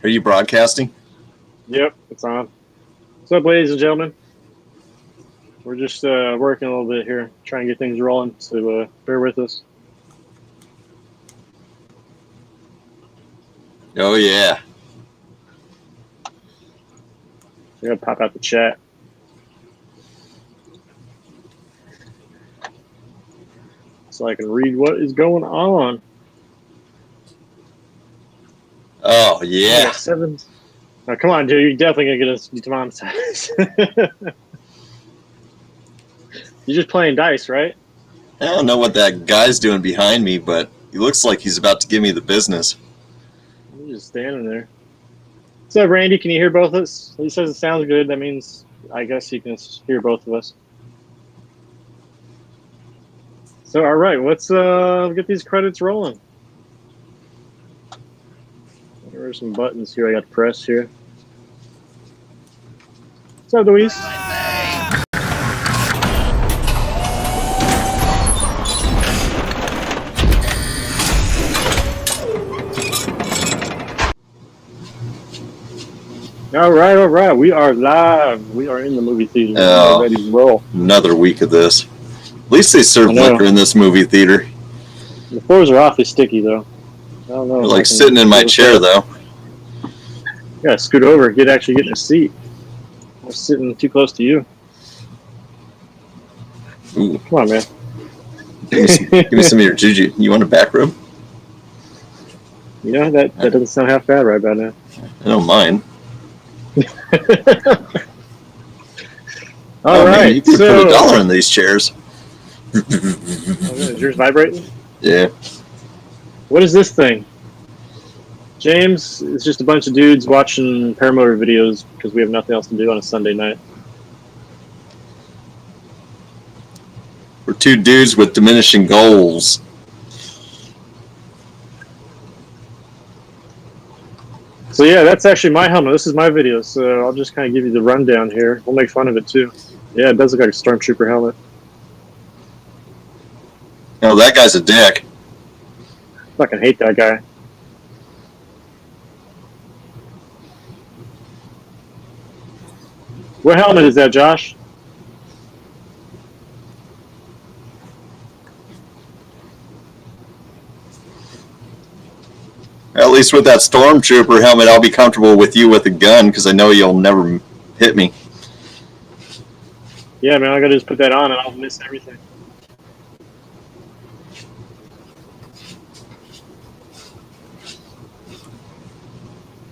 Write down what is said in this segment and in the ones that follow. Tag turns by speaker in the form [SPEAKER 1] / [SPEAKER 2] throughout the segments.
[SPEAKER 1] Are you broadcasting?
[SPEAKER 2] Yep, it's on. What's up, ladies and gentlemen? We're just working a little bit here, trying to get things rolling, so bear with us.
[SPEAKER 1] Oh, yeah.
[SPEAKER 2] I gotta pop out the chat. So I can read what is going on.
[SPEAKER 1] Oh, yeah.
[SPEAKER 2] Seven. Oh, come on, dude. You're definitely going to get us demonetized. You're just playing dice, right?
[SPEAKER 1] I don't know what that guy's doing behind me, but he looks like he's about to give me the business.
[SPEAKER 2] You're just standing there. What's up, Randy? Can you hear both of us? He says it sounds good. That means I guess you can hear both of us. So, all right. Let's get these credits rolling. There are some buttons here I got to press here. What's up, Luis? All right. We are live. We are in the movie theater. We're ready to roll.
[SPEAKER 1] Another week of this. At least they serve liquor in this movie theater.
[SPEAKER 2] The floors are awfully sticky, though. I don't know.
[SPEAKER 1] They're like sitting in my chair, though.
[SPEAKER 2] You gotta scoot over, actually get in a seat. I'm sitting too close to you.
[SPEAKER 1] Ooh.
[SPEAKER 2] Come on, man.
[SPEAKER 1] Give me some of your juju. You want a back rub?
[SPEAKER 2] You know, that doesn't sound half bad right about now.
[SPEAKER 1] I don't mind.
[SPEAKER 2] All right.
[SPEAKER 1] Man, you could put $1 in these chairs.
[SPEAKER 2] Is yours vibrating?
[SPEAKER 1] Yeah.
[SPEAKER 2] What is this thing? James, it's just a bunch of dudes watching paramotor videos because we have nothing else to do on a Sunday night.
[SPEAKER 1] We're two dudes with diminishing goals.
[SPEAKER 2] So yeah, that's actually my helmet. This is my video, so I'll just kind of give you the rundown here. We'll make fun of it too. Yeah, it does look like a stormtrooper helmet.
[SPEAKER 1] Oh, that guy's a dick.
[SPEAKER 2] Fucking hate that guy. What helmet is that, Josh?
[SPEAKER 1] At least with that stormtrooper helmet, I'll be comfortable with you with a gun because I know you'll never hit me.
[SPEAKER 2] Yeah, man, I gotta just put that on and I'll miss everything.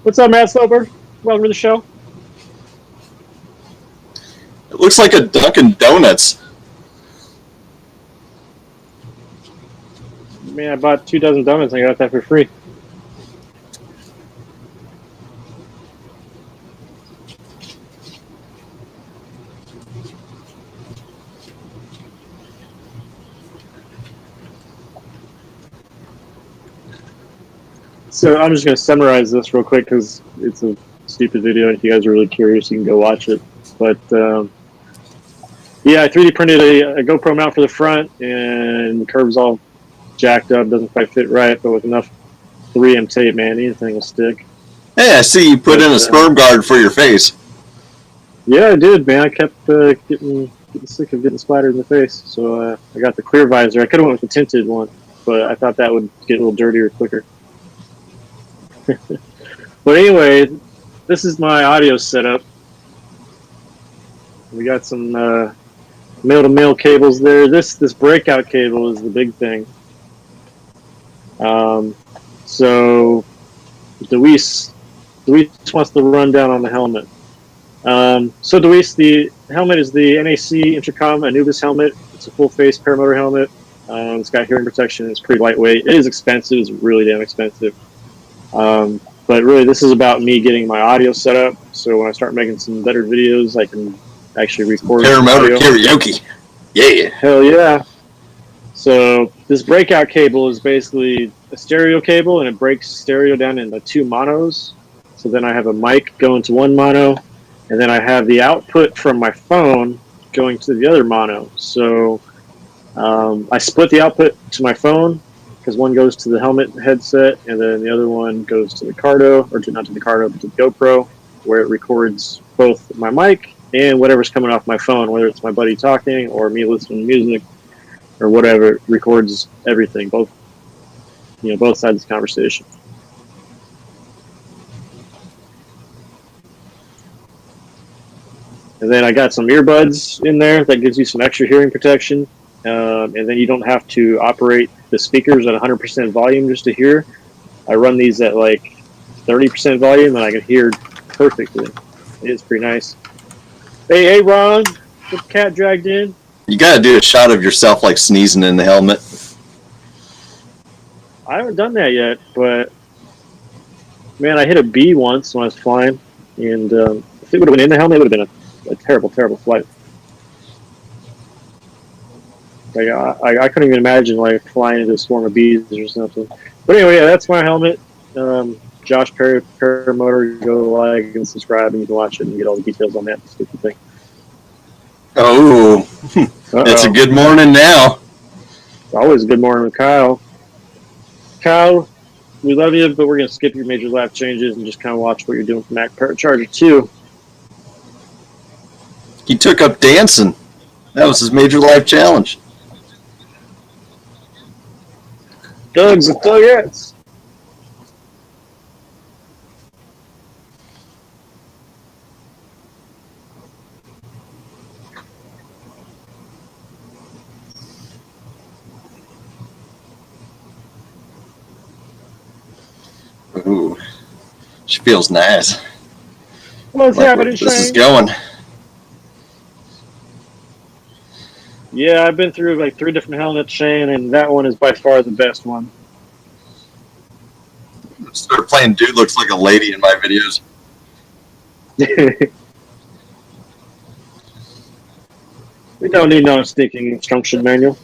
[SPEAKER 2] What's up, Matt Sloper? Welcome to the show.
[SPEAKER 1] It looks like a Dunkin' Donuts.
[SPEAKER 2] Man, I bought 2 dozen donuts and I got that for free. So I'm just going to summarize this real quick because it's a stupid video, and if you guys are really curious, you can go watch it. But yeah, I 3D printed a GoPro mount for the front, and the curve's all jacked up, doesn't quite fit right, but with enough 3M tape, man, anything will stick.
[SPEAKER 1] Hey, I see you put in a sperm guard for your face.
[SPEAKER 2] Yeah, I did, man. I kept getting sick of getting splattered in the face, so I got the clear visor. I could have went with the tinted one, but I thought that would get a little dirtier quicker. But anyway, this is my audio setup. We got some male-to-male cables there. This breakout cable is the big thing. So Deweese wants to run down on the helmet. So Deweese, the helmet is the NAC Intercom Anubis helmet. It's a full-face paramotor helmet. It's got hearing protection. It's pretty lightweight. It is expensive. It's really damn expensive. But really, this is about me getting my audio set up. So when I start making some better videos, I can actually record
[SPEAKER 1] Paramotor karaoke. Yeah.
[SPEAKER 2] Hell yeah. So this breakout cable is basically a stereo cable, and it breaks stereo down into 2 monos. So then I have a mic going to one mono, and then I have the output from my phone going to the other mono. So I split the output to my phone because one goes to the helmet headset, and then the other one goes to the Cardo, or not to the Cardo, but to the GoPro, where it records both my mic and whatever's coming off my phone, whether it's my buddy talking or me listening to music or whatever. It records everything, both sides of the conversation. And then I got some earbuds in there that gives you some extra hearing protection. And then you don't have to operate the speakers at 100% volume just to hear. I run these at like 30% volume, and I can hear perfectly. It is pretty nice. Hey, Ron, get the cat dragged in.
[SPEAKER 1] You gotta do a shot of yourself like sneezing in the helmet.
[SPEAKER 2] I haven't done that yet, but man, I hit a bee once when I was flying, and if it would have been in the helmet, it would have been a terrible, terrible flight. Like I couldn't even imagine like flying into a swarm of bees or something. But anyway, yeah, that's my helmet. Josh Perry, Paramotor. Go like and subscribe, and you can watch it and get all the details on that stupid thing.
[SPEAKER 1] Oh, it's a good morning now.
[SPEAKER 2] It's always a good morning with Kyle. Kyle, we love you, but we're going to skip your major lap changes and just kind of watch what you're doing for Mac Charger 2.
[SPEAKER 1] He took up dancing. That was his major life challenge.
[SPEAKER 2] Doug's and Dougettes.
[SPEAKER 1] Ooh, she feels nice.
[SPEAKER 2] What's
[SPEAKER 1] Like
[SPEAKER 2] happening,
[SPEAKER 1] this is
[SPEAKER 2] Shane?
[SPEAKER 1] going.
[SPEAKER 2] Yeah, I've been through like 3 different helmets, Shane, and that one is by far the best one.
[SPEAKER 1] Start playing Dude Looks Like a Lady in my videos.
[SPEAKER 2] We don't need no stinking instruction manual.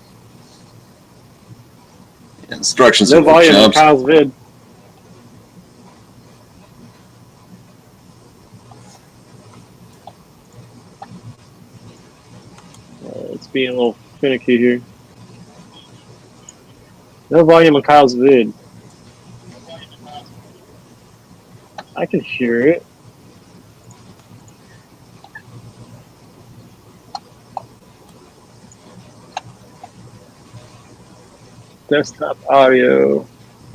[SPEAKER 1] Instructions
[SPEAKER 2] No
[SPEAKER 1] are for
[SPEAKER 2] volume in
[SPEAKER 1] chumps.
[SPEAKER 2] Kyle's vid. It's being a little finicky here. No volume in Kyle's vid. I can hear it. Desktop audio.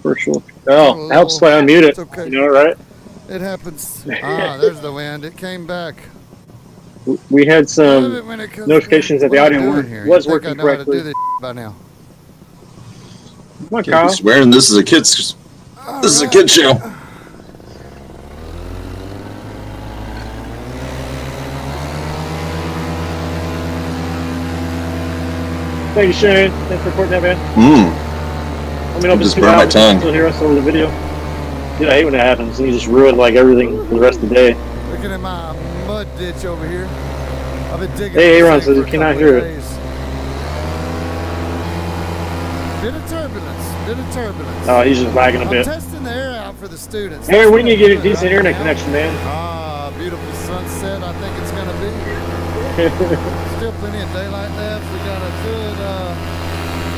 [SPEAKER 2] Virtual. Oh, it helps if I unmute it.
[SPEAKER 3] Okay.
[SPEAKER 2] You know, right?
[SPEAKER 3] It happens. There's the wind. It came back.
[SPEAKER 2] We had
[SPEAKER 3] Love
[SPEAKER 2] some
[SPEAKER 3] it when it comes
[SPEAKER 2] notifications that the
[SPEAKER 3] What am I
[SPEAKER 2] audio
[SPEAKER 3] doing here?
[SPEAKER 2] was
[SPEAKER 3] You think
[SPEAKER 2] working
[SPEAKER 3] I know how to
[SPEAKER 2] correctly.
[SPEAKER 3] do this by now.
[SPEAKER 2] Come on,
[SPEAKER 1] Can't be
[SPEAKER 2] Kyle.
[SPEAKER 1] swearing this is a kid's. This is a kid show.
[SPEAKER 2] Thank you, Shane. Thanks for reporting that, man. Let me know if
[SPEAKER 1] Just
[SPEAKER 2] it's
[SPEAKER 1] burned my
[SPEAKER 2] out.
[SPEAKER 1] tongue.
[SPEAKER 2] Still hear us over the video. Dude, I hate when that happens. You just ruin like everything for the rest of the day.
[SPEAKER 3] Looking at my mud ditch over here. I've been digging.
[SPEAKER 2] Hey,
[SPEAKER 3] this
[SPEAKER 2] Aaron
[SPEAKER 3] thing
[SPEAKER 2] says
[SPEAKER 3] for
[SPEAKER 2] he
[SPEAKER 3] a
[SPEAKER 2] cannot
[SPEAKER 3] couple
[SPEAKER 2] hear
[SPEAKER 3] of
[SPEAKER 2] it.
[SPEAKER 3] days. Bit of turbulence.
[SPEAKER 2] Oh, he's just lagging a
[SPEAKER 3] I'm
[SPEAKER 2] bit.
[SPEAKER 3] testing the air out for the students.
[SPEAKER 2] Hey, when do you get a
[SPEAKER 3] That's
[SPEAKER 2] decent
[SPEAKER 3] right
[SPEAKER 2] internet
[SPEAKER 3] now.
[SPEAKER 2] connection, man?
[SPEAKER 3] Beautiful sunset. I think it's gonna be. Still plenty of daylight left. We got a good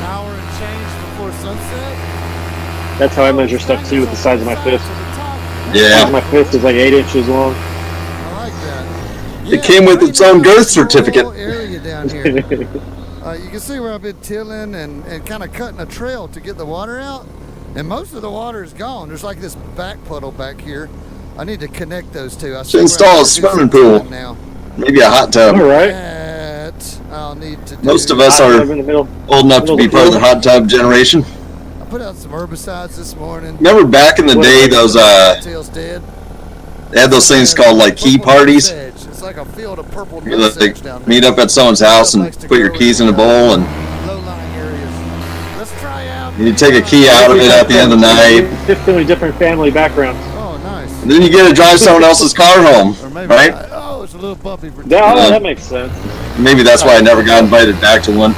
[SPEAKER 3] hour and change before sunset.
[SPEAKER 2] That's how I measure stuff too, with the size of my fist.
[SPEAKER 1] Yeah.
[SPEAKER 2] My fist is like 8 inches long.
[SPEAKER 3] I like that.
[SPEAKER 1] It came with its own
[SPEAKER 3] right now,
[SPEAKER 1] girth
[SPEAKER 3] it's a rural
[SPEAKER 1] certificate.
[SPEAKER 3] Area down here. You can see where I've been tilling and kind of cutting a trail to get the water out. And most of the water is gone. There's like this back puddle back here. I need to connect those two. I see where
[SPEAKER 1] install
[SPEAKER 3] I
[SPEAKER 1] a
[SPEAKER 3] need to do
[SPEAKER 1] swimming
[SPEAKER 3] some
[SPEAKER 1] pool.
[SPEAKER 3] tilling now.
[SPEAKER 1] Maybe a hot tub.
[SPEAKER 2] All right.
[SPEAKER 3] That I'll need to do.
[SPEAKER 1] Most of us
[SPEAKER 2] Hot
[SPEAKER 1] are
[SPEAKER 2] tub in the middle.
[SPEAKER 1] old enough to be part of the hot tub generation.
[SPEAKER 3] I put out some herbicides this morning.
[SPEAKER 1] Remember back in the day, those
[SPEAKER 3] Tail's dead.
[SPEAKER 1] they had those things called like key
[SPEAKER 3] Purple
[SPEAKER 1] parties.
[SPEAKER 3] nutsedge. It's like a field of purple
[SPEAKER 1] You
[SPEAKER 3] nutsedge down
[SPEAKER 1] meet
[SPEAKER 3] there.
[SPEAKER 1] up at someone's house and put your keys in a bowl, and
[SPEAKER 3] Low-lying areas. Let's try out.
[SPEAKER 1] you take a key out of it at the end of the night,
[SPEAKER 2] 15 different family backgrounds.
[SPEAKER 3] Oh, nice.
[SPEAKER 1] and then you get to drive someone else's car home,
[SPEAKER 3] Or maybe
[SPEAKER 1] right?
[SPEAKER 3] oh, it's a little bumpy for
[SPEAKER 2] That makes sense.
[SPEAKER 1] Maybe that's why I never got invited back to one.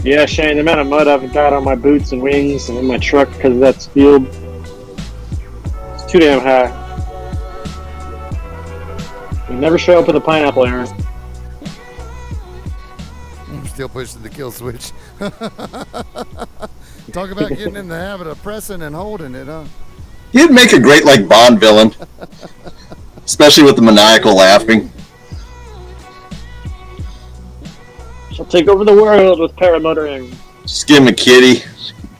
[SPEAKER 2] Yeah, Shane, the amount of mud I've got on my boots and wings and in my truck because of that field, it's too damn high. You never show up with a pineapple, Aaron.
[SPEAKER 3] I'm still pushing the kill switch. Talk about getting in the habit of pressing and holding it, huh?
[SPEAKER 1] You'd make a great like Bond villain, especially with the maniacal laughing.
[SPEAKER 2] She'll take over the world with paramotoring.
[SPEAKER 1] Just give him a kitty,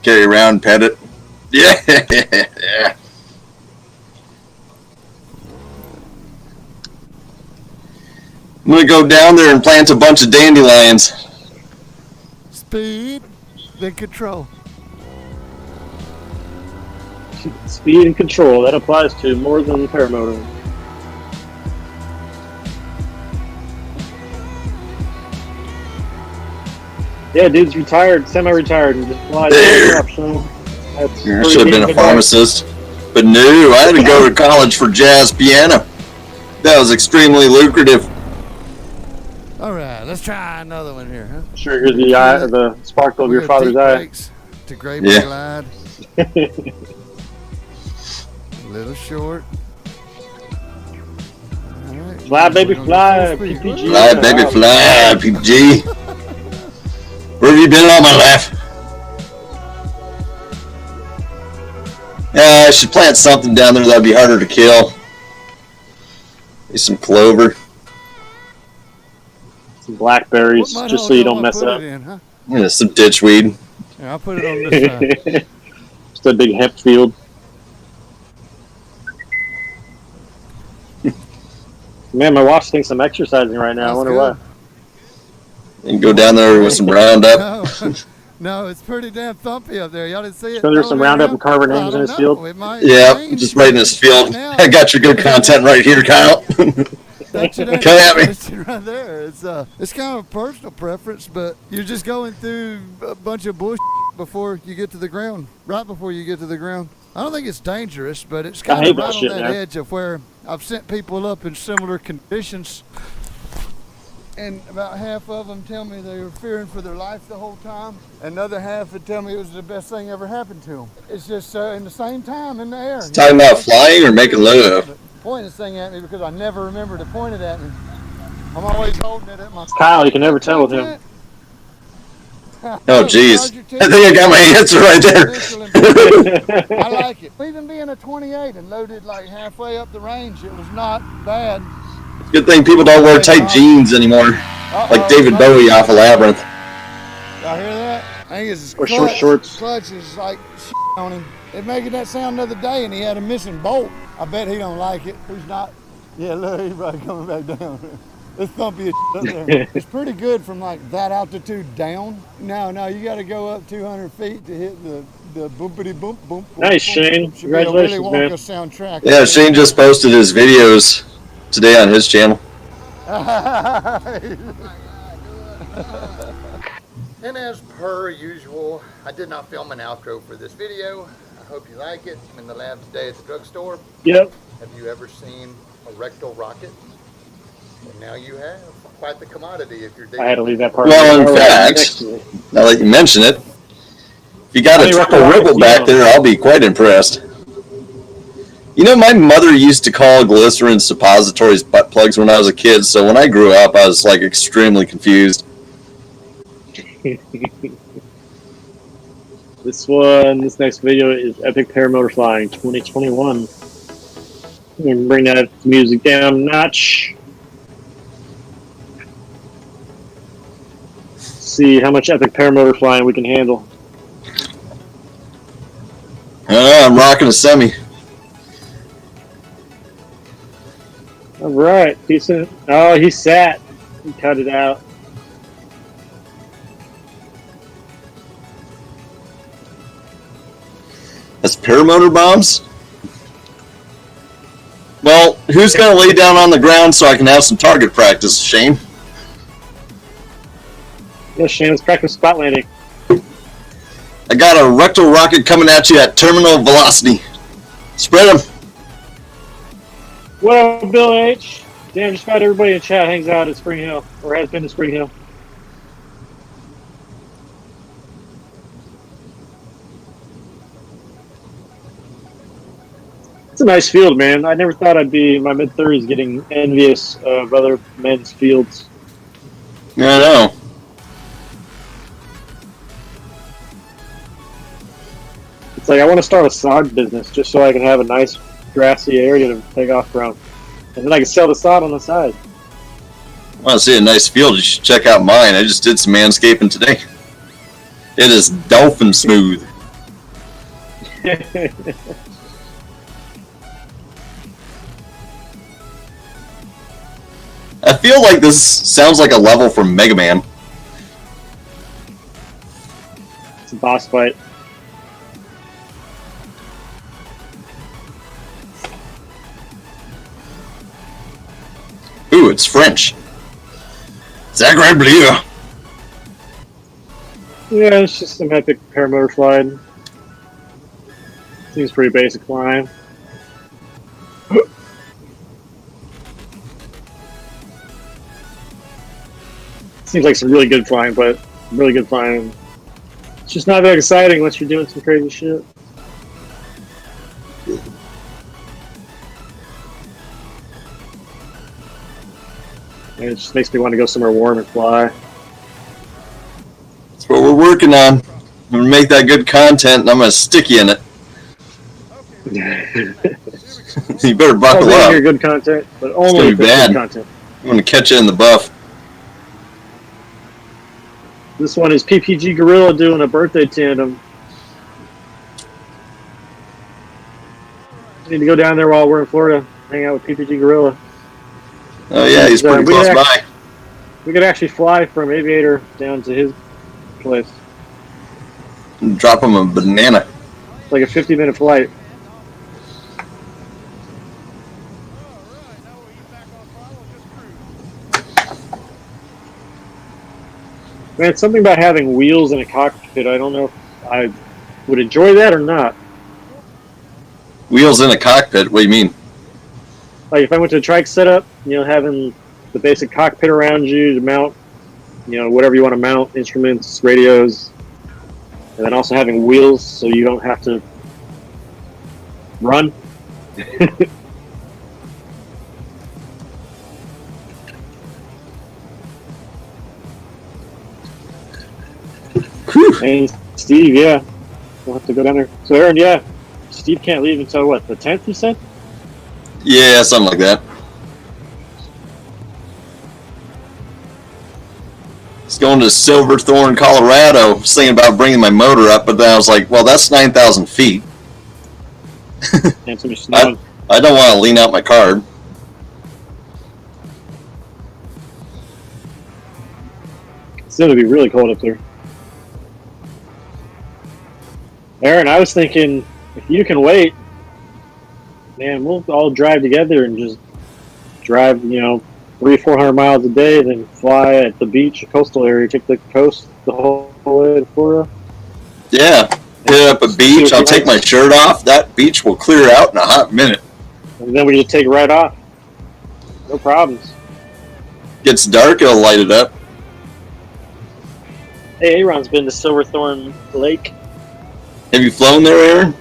[SPEAKER 1] carry around, pet it. Yeah. I'm gonna go down there and plant a bunch of dandelions.
[SPEAKER 3] Speed, then control.
[SPEAKER 2] Speed and control, that applies to more than paramotoring. Yeah, dude's retired, semi-retired, and just flies
[SPEAKER 1] There.
[SPEAKER 2] up, so that's
[SPEAKER 1] I should have been a pharmacist. But no, I had to go to college for jazz piano. That was extremely lucrative.
[SPEAKER 3] All right, let's try another one here, huh?
[SPEAKER 2] Sure, here's the eye, the sparkle of your father's eye.
[SPEAKER 3] To gracefully
[SPEAKER 1] Yeah.
[SPEAKER 3] glide. A little short. All right.
[SPEAKER 2] Fly, baby,
[SPEAKER 3] We're gonna
[SPEAKER 2] fly,
[SPEAKER 3] go full speed.
[SPEAKER 2] PPG.
[SPEAKER 1] Fly, baby, fly, PG. Where have you been all my life? I should plant something down there that'd be harder to kill. Maybe some clover.
[SPEAKER 2] Some blackberries,
[SPEAKER 3] What
[SPEAKER 2] just so you don't
[SPEAKER 3] mud
[SPEAKER 2] mess
[SPEAKER 3] hole do I
[SPEAKER 2] up.
[SPEAKER 3] put it in, huh?
[SPEAKER 1] Yeah, some ditchweed.
[SPEAKER 3] Yeah, I'll put it on this side.
[SPEAKER 2] Just a big hemp field. Man, my watch thinks I'm exercising right now. I
[SPEAKER 3] That's
[SPEAKER 2] wonder
[SPEAKER 3] good.
[SPEAKER 2] why.
[SPEAKER 1] And go down there with some Roundup.
[SPEAKER 3] No, no, it's pretty damn thumpy up there. Y'all didn't see it.
[SPEAKER 2] So there's some
[SPEAKER 3] Over
[SPEAKER 2] Roundup
[SPEAKER 3] there?
[SPEAKER 2] and carve our
[SPEAKER 3] I
[SPEAKER 2] names in
[SPEAKER 3] don't
[SPEAKER 2] his
[SPEAKER 3] know.
[SPEAKER 2] field?
[SPEAKER 3] It might
[SPEAKER 1] Yeah,
[SPEAKER 3] change.
[SPEAKER 1] just right in this field.
[SPEAKER 3] Now,
[SPEAKER 1] I got your good content right here, Kyle.
[SPEAKER 3] That's it,
[SPEAKER 1] Come at me.
[SPEAKER 3] that's it right there. It's kind of a personal preference, but you're just going through a bunch of bullshit before you get to the ground. Right before you get to the ground. I don't think it's dangerous, but it's kind
[SPEAKER 2] hate
[SPEAKER 3] of
[SPEAKER 2] that
[SPEAKER 3] right
[SPEAKER 2] shit,
[SPEAKER 3] on that
[SPEAKER 2] man.
[SPEAKER 3] edge of where I've sent people up in similar conditions, and about half of them tell me they were fearing for their life the whole time. Another half would tell me it was the best thing ever happened to them. It's just in the same time in the air.
[SPEAKER 1] Talking about flying or making love?
[SPEAKER 3] Point this thing at me because I never remember to point it at me. I'm always holding it at my.
[SPEAKER 2] Kyle, you can never tell with him.
[SPEAKER 1] Oh, jeez. I think I got my answer right there.
[SPEAKER 3] I like it. Even being a 28 and loaded like halfway up the range, it was not bad.
[SPEAKER 1] Good thing people don't wear tight jeans anymore. Like David Bowie off of Labyrinth.
[SPEAKER 3] Y'all hear that? I think it's his
[SPEAKER 2] Or
[SPEAKER 3] clutch.
[SPEAKER 2] short shorts.
[SPEAKER 3] Clutch is like on him. It making that sound the other day, and he had a missing bolt. I bet he don't like it. Who's not? Yeah, look, he's probably coming back down. It's thumpy as up there. It's pretty good from like that altitude down. No, you got to go up 200 feet to hit the boopity boom boom.
[SPEAKER 2] Nice, Shane. Congratulations, man.
[SPEAKER 3] Soundtrack.
[SPEAKER 1] Yeah, Shane just posted his videos today on his channel.
[SPEAKER 3] And as per usual, I did not film an outro for this video. I hope you like it. I'm in the lab today at the drugstore.
[SPEAKER 2] Yep.
[SPEAKER 3] Have you ever seen a rectal rocket? Well, now you have. Quite the commodity if you're digging.
[SPEAKER 2] I had to leave that part.
[SPEAKER 1] Well, in
[SPEAKER 2] All right,
[SPEAKER 1] fact,
[SPEAKER 2] next to me.
[SPEAKER 1] now that you mention it, if you got a
[SPEAKER 2] Hey,
[SPEAKER 1] triple
[SPEAKER 2] Rocket,
[SPEAKER 1] ripple back there, I'll be quite impressed. You know, my mother used to call glycerin suppositories butt plugs when I was a kid, so when I grew up, I was like extremely confused.
[SPEAKER 2] This next video is Epic Paramotor Flying 2021. I'm going to bring that music down a notch. See how much Epic Paramotor Flying we can handle.
[SPEAKER 1] I'm rocking a semi.
[SPEAKER 2] Alright, decent. Oh, he sat. He cut it out.
[SPEAKER 1] That's paramotor bombs? Well, who's going to lay down on the ground so I can have some target practice, Shane?
[SPEAKER 2] Yeah, Shane, let's practice spot landing.
[SPEAKER 1] I got a rectal rocket coming at you at terminal velocity. Spread them.
[SPEAKER 2] What up, Bill H? Damn, just about everybody in chat hangs out at Spring Hill, or has been to Spring Hill. It's a nice field, man. I never thought I'd be in my mid-30s getting envious of other men's fields.
[SPEAKER 1] Yeah, I know.
[SPEAKER 2] It's like I want to start a sod business just so I can have a nice grassy area to take off from. And then I can sell the sod on the side.
[SPEAKER 1] Want to see a nice field? You should check out mine. I just did some manscaping today. It is dolphin smooth. I feel like this sounds like a level from Mega Man.
[SPEAKER 2] It's a boss fight.
[SPEAKER 1] Ooh, it's French. Sacre bleu.
[SPEAKER 2] Yeah, it's just some epic paramotor slide. Seems pretty basic flying. Seems like some really good flying, but really good flying. It's just not that exciting unless you're doing some crazy shit. And it just makes me want to go somewhere warm and fly.
[SPEAKER 1] That's what we're working on. I'm going to make that good content, and I'm going to stick you in it. You better buckle up.
[SPEAKER 2] Hear good content, but only
[SPEAKER 1] if it's good
[SPEAKER 2] content.
[SPEAKER 1] I'm going to catch you in the buff.
[SPEAKER 2] This one is PPG Gorilla doing a birthday tandem. I need to go down there while we're in Florida, hang out with PPG Gorilla.
[SPEAKER 1] Oh yeah, he's pretty close by.
[SPEAKER 2] We could actually fly from Aviator down to his place.
[SPEAKER 1] And drop him a banana.
[SPEAKER 2] It's like a 50-minute flight. Man, it's something about having wheels in a cockpit. I don't know if I would enjoy that or not.
[SPEAKER 1] Wheels in a cockpit? What do you mean?
[SPEAKER 2] Like if I went to a trike setup, having the basic cockpit around you to mount, whatever you want to mount, instruments, radios, and then also having wheels so you don't have to run. And Steve, yeah, we'll have to go down there. So Aaron, yeah, Steve can't leave until what, the 10th? You said?
[SPEAKER 1] Yeah, something like that. It's going to Silverthorne, Colorado. I was thinking about bringing my motor up, but then I was like, well, that's 9,000 feet.
[SPEAKER 2] And some snow.
[SPEAKER 1] I don't want to lean out my card.
[SPEAKER 2] It's going to be really cold up there. Aaron, I was thinking, if you can wait, man, we'll all drive together and just drive, 300-400 miles a day, then fly at the beach, coastal area, take the coast the whole way to Florida.
[SPEAKER 1] Yeah, hit up a beach. I'll take my shirt off. That beach will clear out in a hot minute.
[SPEAKER 2] And then we just take it right off. No problems.
[SPEAKER 1] Gets dark, it'll light it up.
[SPEAKER 2] Hey, Aaron's been to Silverthorne Lake.
[SPEAKER 1] Have you flown there, Aaron?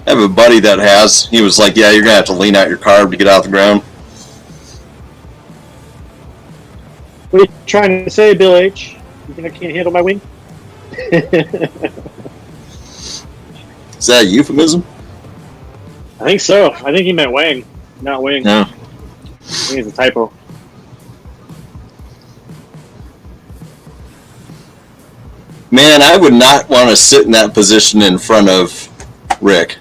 [SPEAKER 1] I have a buddy that has. He was like, yeah, you're going to have to lean out your carb to get out the ground.
[SPEAKER 2] What are you trying to say, Bill H? You think I can't handle my wing?
[SPEAKER 1] Is that a euphemism?
[SPEAKER 2] I think so. I think he meant wang, not wing.
[SPEAKER 1] No.
[SPEAKER 2] I think it's a typo.
[SPEAKER 1] Man, I would not want to sit in that position in front of Rick.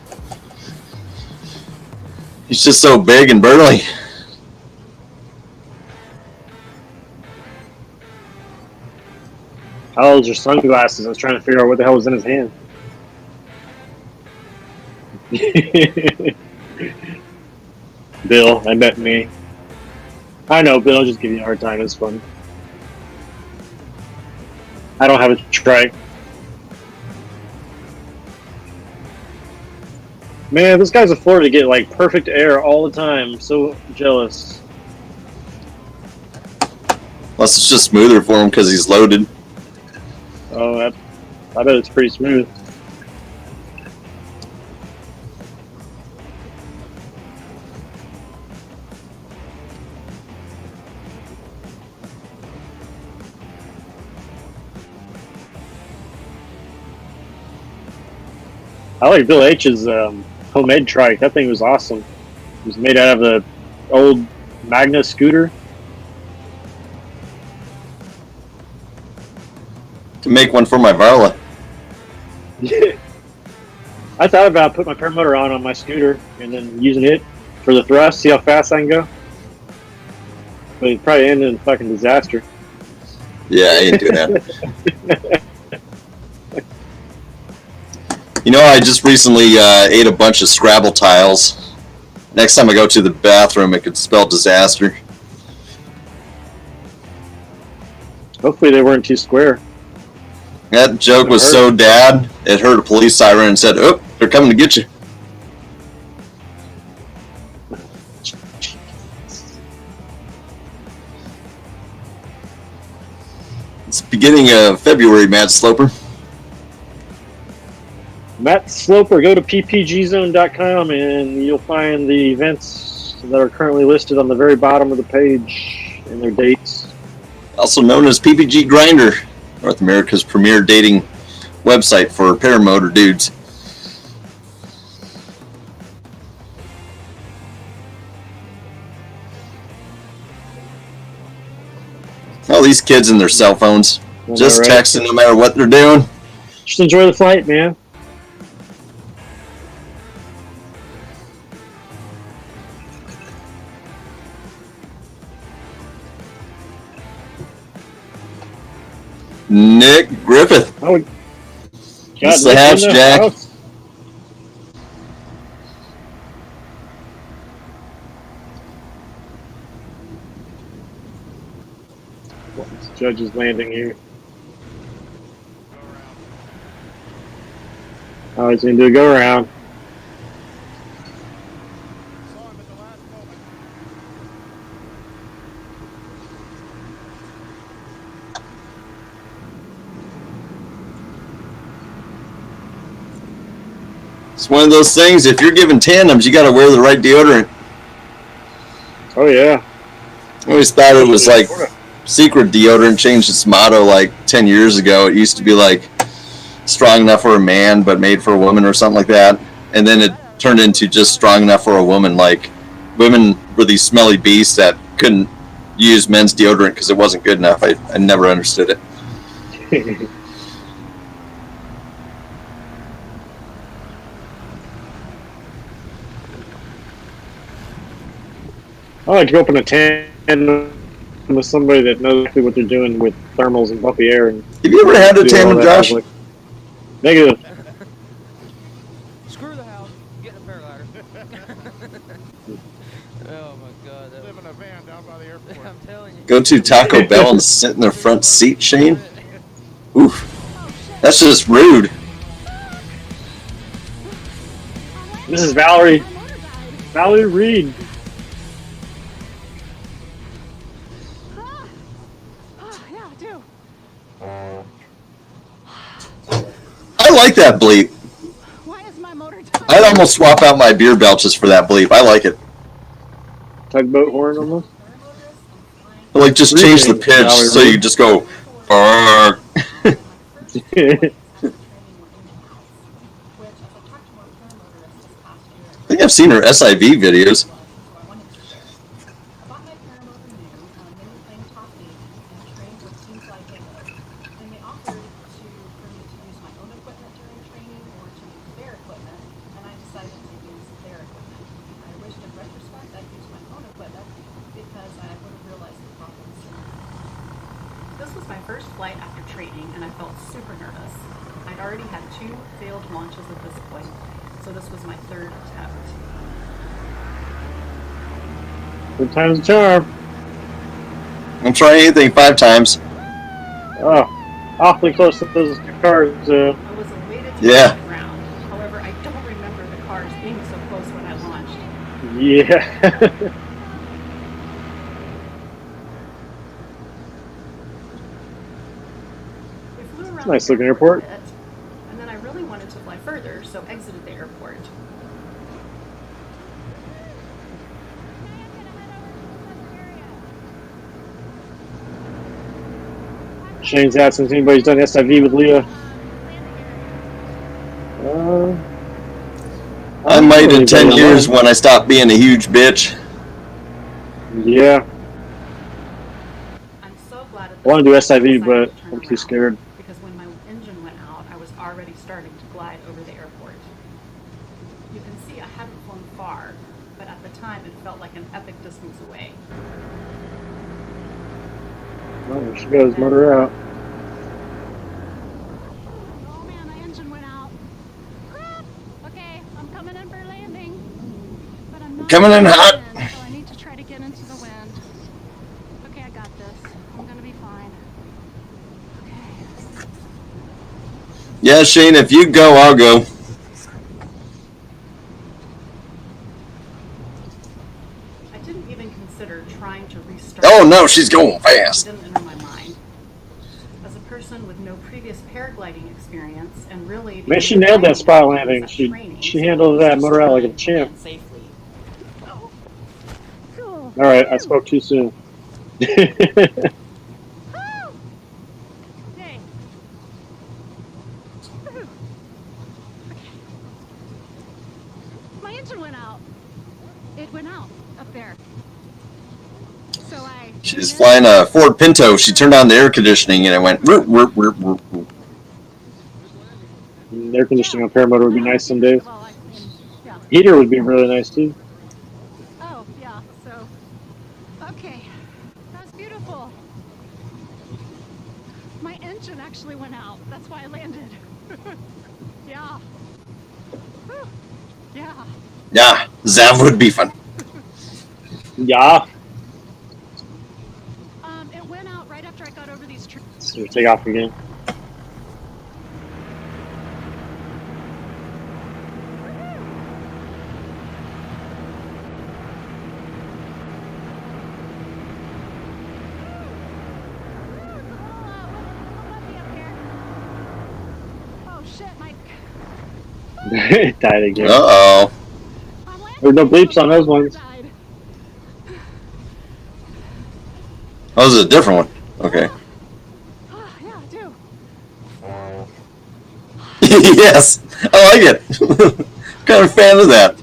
[SPEAKER 1] He's just so big and burly.
[SPEAKER 2] How old's your sunglasses? I was trying to figure out what the hell was in his hand. Bill, I bet me. I know, Bill, I'll just give you a hard time. It's fun. I don't have a trike. Man, this guy's afforded to get like perfect air all the time. I'm so jealous.
[SPEAKER 1] Unless it's just smoother for him because he's loaded.
[SPEAKER 2] Oh, I bet it's pretty smooth. I like Bill H's homemade trike. That thing was awesome. It was made out of the old Magna scooter.
[SPEAKER 1] To make one for my Varla.
[SPEAKER 2] I thought about putting my paramotor on my scooter and then using it for the thrust, see how fast I can go. But it probably ended in fucking disaster.
[SPEAKER 1] Yeah, I ain't doing that. You know, I just recently ate a bunch of Scrabble tiles. Next time I go to the bathroom, it could spell disaster.
[SPEAKER 2] Hopefully they weren't too square.
[SPEAKER 1] That joke was so bad, it heard a police siren and said, "Oh, they're coming to get you." It's the beginning of February, Matt Sloper.
[SPEAKER 2] Matt Sloper, go to ppgzone.com and you'll find the events that are currently listed on the very bottom of the page and their dates.
[SPEAKER 1] Also known as PPG Grinder, North America's premier dating website for paramotor dudes. All these kids and their cell phones, just
[SPEAKER 2] right?
[SPEAKER 1] texting no matter what they're doing.
[SPEAKER 2] Just enjoy the flight, man.
[SPEAKER 1] Nick Griffith.
[SPEAKER 2] Oh, God,
[SPEAKER 1] It's the hatch, Jack.
[SPEAKER 2] House. What's Judge's Landing here? Oh, he's going to do a go around.
[SPEAKER 1] It's one of those things, if you're giving tandems, you got to wear the right deodorant.
[SPEAKER 2] Oh, yeah.
[SPEAKER 1] I always thought it was like Secret Deodorant changed its motto like 10 years ago. It used to be like strong enough for a man but made for a woman or something like that. And then it turned into just strong enough for a woman. Like women were these smelly beasts that couldn't use men's deodorant because it wasn't good enough. I never understood it.
[SPEAKER 2] I like to open a tandem with somebody that knows exactly what they're doing with thermals and bumpy air. And
[SPEAKER 1] have you ever had a tandem, Josh?
[SPEAKER 2] Like, negative.
[SPEAKER 4] Screw the house. Get in a paraglider. Oh my God. That live in a van down by the airport. I'm telling you.
[SPEAKER 1] Go to Taco Bell and sit in their front seat, Shane? Oof. That's just rude.
[SPEAKER 2] This is Valerie. Valerie Reed.
[SPEAKER 1] I like that bleep.
[SPEAKER 5] Why is my motor dying?
[SPEAKER 1] I'd almost swap out my beer belches for that bleep. I like it.
[SPEAKER 2] Tugboat horn almost.
[SPEAKER 1] Like, just change the pitch so you just go, I think I've seen her SIV videos.
[SPEAKER 5] This was my first flight after training, and I felt super nervous. I'd already had 2 failed launches at this point, so this was my 3rd attempt.
[SPEAKER 2] Good time's a charm.
[SPEAKER 1] I'm trying anything 5 times.
[SPEAKER 2] Oh, awfully close to those cars.
[SPEAKER 5] I was awaited to
[SPEAKER 1] Yeah.
[SPEAKER 5] the ground. However, I don't remember the cars being so close when I launched.
[SPEAKER 2] Yeah.
[SPEAKER 5] We flew around
[SPEAKER 2] Nice
[SPEAKER 5] the
[SPEAKER 2] looking
[SPEAKER 5] airport
[SPEAKER 2] airport.
[SPEAKER 5] a bit,
[SPEAKER 2] Shane's asking if anybody's done SIV with Leah.
[SPEAKER 1] I might in 10 years when I stop being a huge bitch.
[SPEAKER 2] Yeah.
[SPEAKER 5] I'm so glad
[SPEAKER 2] I want to do
[SPEAKER 5] I decided
[SPEAKER 2] SIV,
[SPEAKER 5] to
[SPEAKER 2] but
[SPEAKER 5] turn
[SPEAKER 2] I'm too
[SPEAKER 5] around,
[SPEAKER 2] scared.
[SPEAKER 5] because when my engine went out, I was already starting to glide over the airport. You can see I hadn't flown far, but at the time it felt like an epic distance away.
[SPEAKER 2] Oh, there she goes, motor out.
[SPEAKER 6] Oh man, my engine went out. Crap! Okay, I'm coming in for landing. But I'm not
[SPEAKER 1] Coming in hot.
[SPEAKER 6] wind, so I need to try to get into the wind. Okay, I got this. I'm gonna be fine. Okay.
[SPEAKER 1] Yeah, Shane, if you go, I'll go.
[SPEAKER 5] I didn't even consider trying to restart.
[SPEAKER 1] Oh no, she's going fast.
[SPEAKER 5] It didn't enter my mind. As a person with no previous paragliding experience and really...
[SPEAKER 2] Man, she nailed that spot landing. She handled that motor out like a champ.
[SPEAKER 5] Safely.
[SPEAKER 6] Cool.
[SPEAKER 2] Alright, I spoke too soon.
[SPEAKER 6] Woo! Hey. Woo. Okay. My engine went out. It went out up there. So I...
[SPEAKER 1] She's flying a Ford Pinto. She turned on the air conditioning and it went. Roop, roop, roop, roop, roop.
[SPEAKER 2] Air conditioning on Paramotor would be nice some days.
[SPEAKER 6] Well, yeah.
[SPEAKER 2] Heater would be really nice too.
[SPEAKER 6] Oh, yeah, so... Okay. That was beautiful. My engine actually went out. That's why I landed. Yeah. Whew. Yeah.
[SPEAKER 1] Yeah, that would be fun.
[SPEAKER 2] Yeah.
[SPEAKER 6] It went out right after I got over these trees.
[SPEAKER 2] So take off again.
[SPEAKER 6] Oh shit, Mike.
[SPEAKER 2] It died again.
[SPEAKER 1] Uh-oh.
[SPEAKER 2] There's no bleeps on those ones.
[SPEAKER 1] Oh, this is a different one. Okay.
[SPEAKER 6] Yeah, I do.
[SPEAKER 1] Yes, I like it. Kind of a fan of that.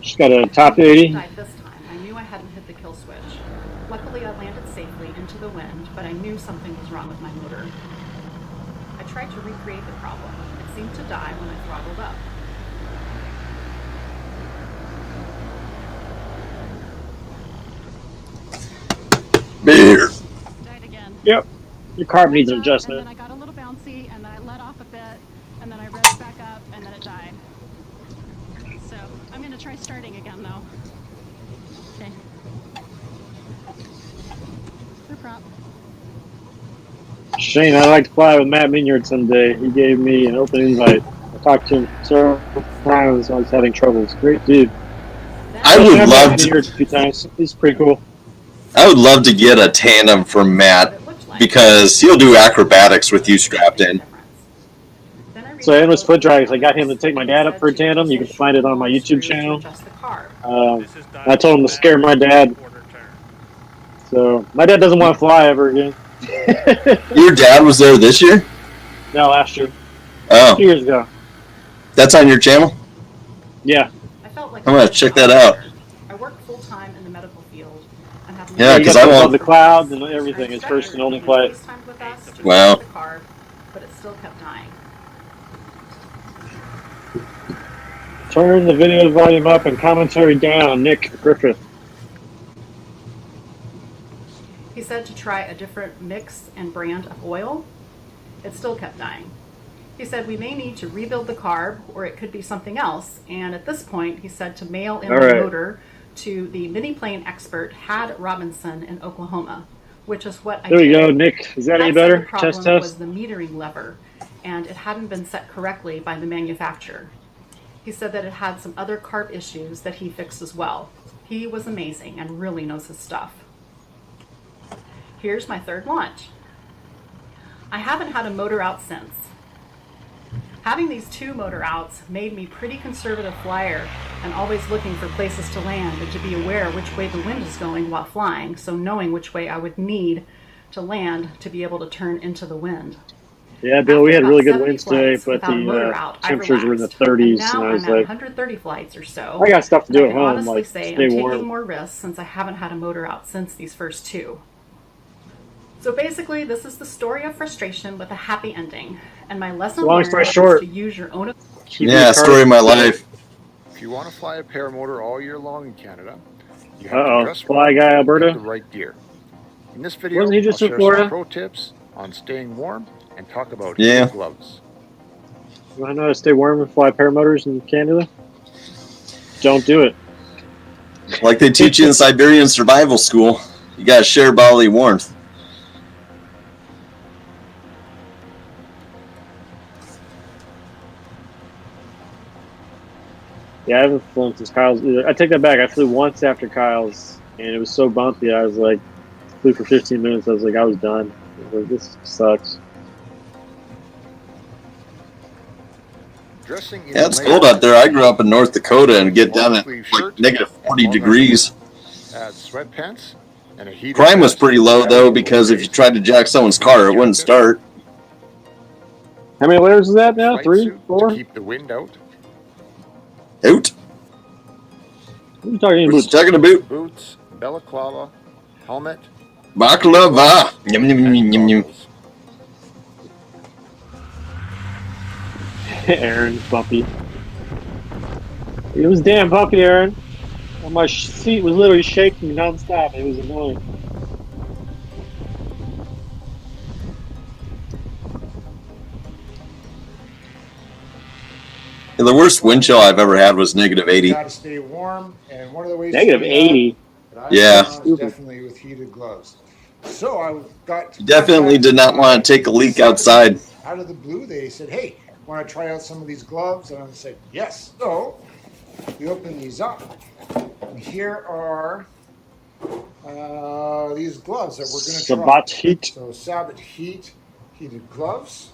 [SPEAKER 2] She's got a top 80.
[SPEAKER 5] This time, I knew I hadn't hit the kill switch. Luckily, I landed safely into the wind, but I knew something was wrong with my motor. I tried to recreate the problem. It seemed to die when I throttled up.
[SPEAKER 1] Beer.
[SPEAKER 6] Died again.
[SPEAKER 2] Yep. Your carb needs an
[SPEAKER 6] And
[SPEAKER 2] adjustment.
[SPEAKER 6] then I got a little bouncy, and then I let off a bit, and then I revved back up, and then it died. So I'm gonna try starting again, though. Okay. Your prop.
[SPEAKER 2] Shane, I'd like to fly with Matt Minyard someday. He gave me an open invite. I talked to him several times when I was having troubles. Great dude.
[SPEAKER 1] I would
[SPEAKER 2] I've
[SPEAKER 1] love
[SPEAKER 2] met
[SPEAKER 1] to.
[SPEAKER 2] Minyard a few times. He's pretty cool.
[SPEAKER 1] I would love to get a tandem from Matt because he'll do acrobatics with you strapped in.
[SPEAKER 2] So I was foot drags. I got him to take my dad up for a tandem. You can find it on my YouTube channel. I told him to scare my dad. So my dad doesn't want to fly ever again.
[SPEAKER 1] Your dad was there this year?
[SPEAKER 2] No, last year.
[SPEAKER 1] Oh,
[SPEAKER 2] 2 years ago.
[SPEAKER 1] that's on your channel?
[SPEAKER 2] Yeah.
[SPEAKER 1] I'm going to check that out.
[SPEAKER 5] I work full-time in the medical field and have
[SPEAKER 1] Yeah,
[SPEAKER 2] He
[SPEAKER 1] 'cause
[SPEAKER 2] got
[SPEAKER 1] I
[SPEAKER 2] above
[SPEAKER 1] won't-
[SPEAKER 2] the clouds and everything. His first and only flight.
[SPEAKER 1] Wow.
[SPEAKER 5] But it still kept dying.
[SPEAKER 2] Turn the video volume up and commentary down. Nick Griffith.
[SPEAKER 5] He said to try a different mix and brand of oil. It still kept dying. He said we may need to rebuild the carb, or it could be something else. And at this point, he said to mail in the motor to the mini plane expert Had Robinson in Oklahoma, which is what I did.
[SPEAKER 2] There you go, Nick. Is that any better?
[SPEAKER 5] The problem
[SPEAKER 2] Test, test.
[SPEAKER 5] was the metering lever, and it hadn't been set correctly by the manufacturer. He said that it had some other carb issues that he fixed as well. He was amazing and really knows his stuff. Here's my third launch. I haven't had a motor out since. Having these two motor outs made me pretty conservative flyer and always looking for places to land and to be aware which way the wind is going while flying, so knowing which way I would need to land to be able to turn into the wind.
[SPEAKER 2] Yeah, Bill, we had really good winds today,
[SPEAKER 5] flights
[SPEAKER 2] but
[SPEAKER 5] without a motor
[SPEAKER 2] the
[SPEAKER 5] out, I
[SPEAKER 2] temperatures were in the
[SPEAKER 5] relaxed.
[SPEAKER 2] 30s,
[SPEAKER 5] Now
[SPEAKER 2] and I
[SPEAKER 5] I'm
[SPEAKER 2] was
[SPEAKER 5] at
[SPEAKER 2] like,
[SPEAKER 5] 130 flights or so.
[SPEAKER 2] I got stuff to do
[SPEAKER 5] and
[SPEAKER 2] at
[SPEAKER 5] I can
[SPEAKER 2] home,
[SPEAKER 5] honestly
[SPEAKER 2] like
[SPEAKER 5] say
[SPEAKER 2] stay
[SPEAKER 5] I'm
[SPEAKER 2] warm.
[SPEAKER 5] taking more risks since I haven't had a motor out since these first two. So basically, this is the story of frustration with a happy ending. And my lesson
[SPEAKER 2] Long
[SPEAKER 5] learned
[SPEAKER 2] story
[SPEAKER 5] is
[SPEAKER 2] short.
[SPEAKER 5] to use your own...
[SPEAKER 1] Yeah, story of my life.
[SPEAKER 4] If you want to fly a paramotor all year long in Canada, you have
[SPEAKER 2] Uh-oh,
[SPEAKER 4] to dress
[SPEAKER 2] fly
[SPEAKER 4] warm
[SPEAKER 2] guy
[SPEAKER 4] and
[SPEAKER 2] Alberta.
[SPEAKER 4] get the right gear. In this video,
[SPEAKER 2] Wasn't he
[SPEAKER 4] I'll
[SPEAKER 2] just in
[SPEAKER 4] share
[SPEAKER 2] Florida?
[SPEAKER 4] some pro tips on staying warm and talk about
[SPEAKER 1] Yeah.
[SPEAKER 4] heated gloves.
[SPEAKER 2] You want to know how to stay warm and fly paramotors in Canada? Don't do it.
[SPEAKER 1] Like they teach you in Siberian survival school. You gotta share bodily warmth.
[SPEAKER 2] Yeah, I haven't flown since Kyle's. I take that back. I flew once after Kyle's, and it was so bumpy. I was like, flew for 15 minutes. I was like, I was done. I was like, this sucks.
[SPEAKER 4] Dressing in
[SPEAKER 1] Yeah, it's
[SPEAKER 4] layers
[SPEAKER 1] cold out there. I grew up in North Dakota and get down at
[SPEAKER 4] long-sleeve
[SPEAKER 1] like
[SPEAKER 4] shirt,
[SPEAKER 1] negative 40
[SPEAKER 4] long
[SPEAKER 1] degrees.
[SPEAKER 4] Add sweatpants and a heated
[SPEAKER 1] Crime was
[SPEAKER 4] vest.
[SPEAKER 1] pretty low though, because if you tried to jack someone's car, it wouldn't start.
[SPEAKER 2] How many layers is that now?
[SPEAKER 4] Flight
[SPEAKER 2] 3,
[SPEAKER 4] suit
[SPEAKER 2] 4?
[SPEAKER 4] to keep the wind out.
[SPEAKER 1] Out.
[SPEAKER 2] What are you talking
[SPEAKER 1] We're
[SPEAKER 2] about?
[SPEAKER 1] just talking about
[SPEAKER 4] Boots, balaclava, helmet,
[SPEAKER 1] baklava. Yum, yum, yum, yum, yum.
[SPEAKER 4] goggles.
[SPEAKER 2] Aaron, bumpy. It was damn bumpy, Aaron. And my seat was literally shaking nonstop. It was annoying.
[SPEAKER 1] Yeah, the worst wind chill I've ever had was negative 80.
[SPEAKER 7] You got to stay warm, and one of the ways
[SPEAKER 2] Negative
[SPEAKER 7] to do
[SPEAKER 2] 80.
[SPEAKER 7] that I
[SPEAKER 1] Yeah.
[SPEAKER 7] found is definitely with heated gloves. So I got
[SPEAKER 1] You definitely did not want to take a leak outside.
[SPEAKER 7] Out of the blue, they said, "Hey, want to try out some of these gloves?" And I said, "Yes." So we open these up, and here are these gloves that we're going to try.
[SPEAKER 2] Sabat Heat.
[SPEAKER 7] So Sabat Heat heated gloves.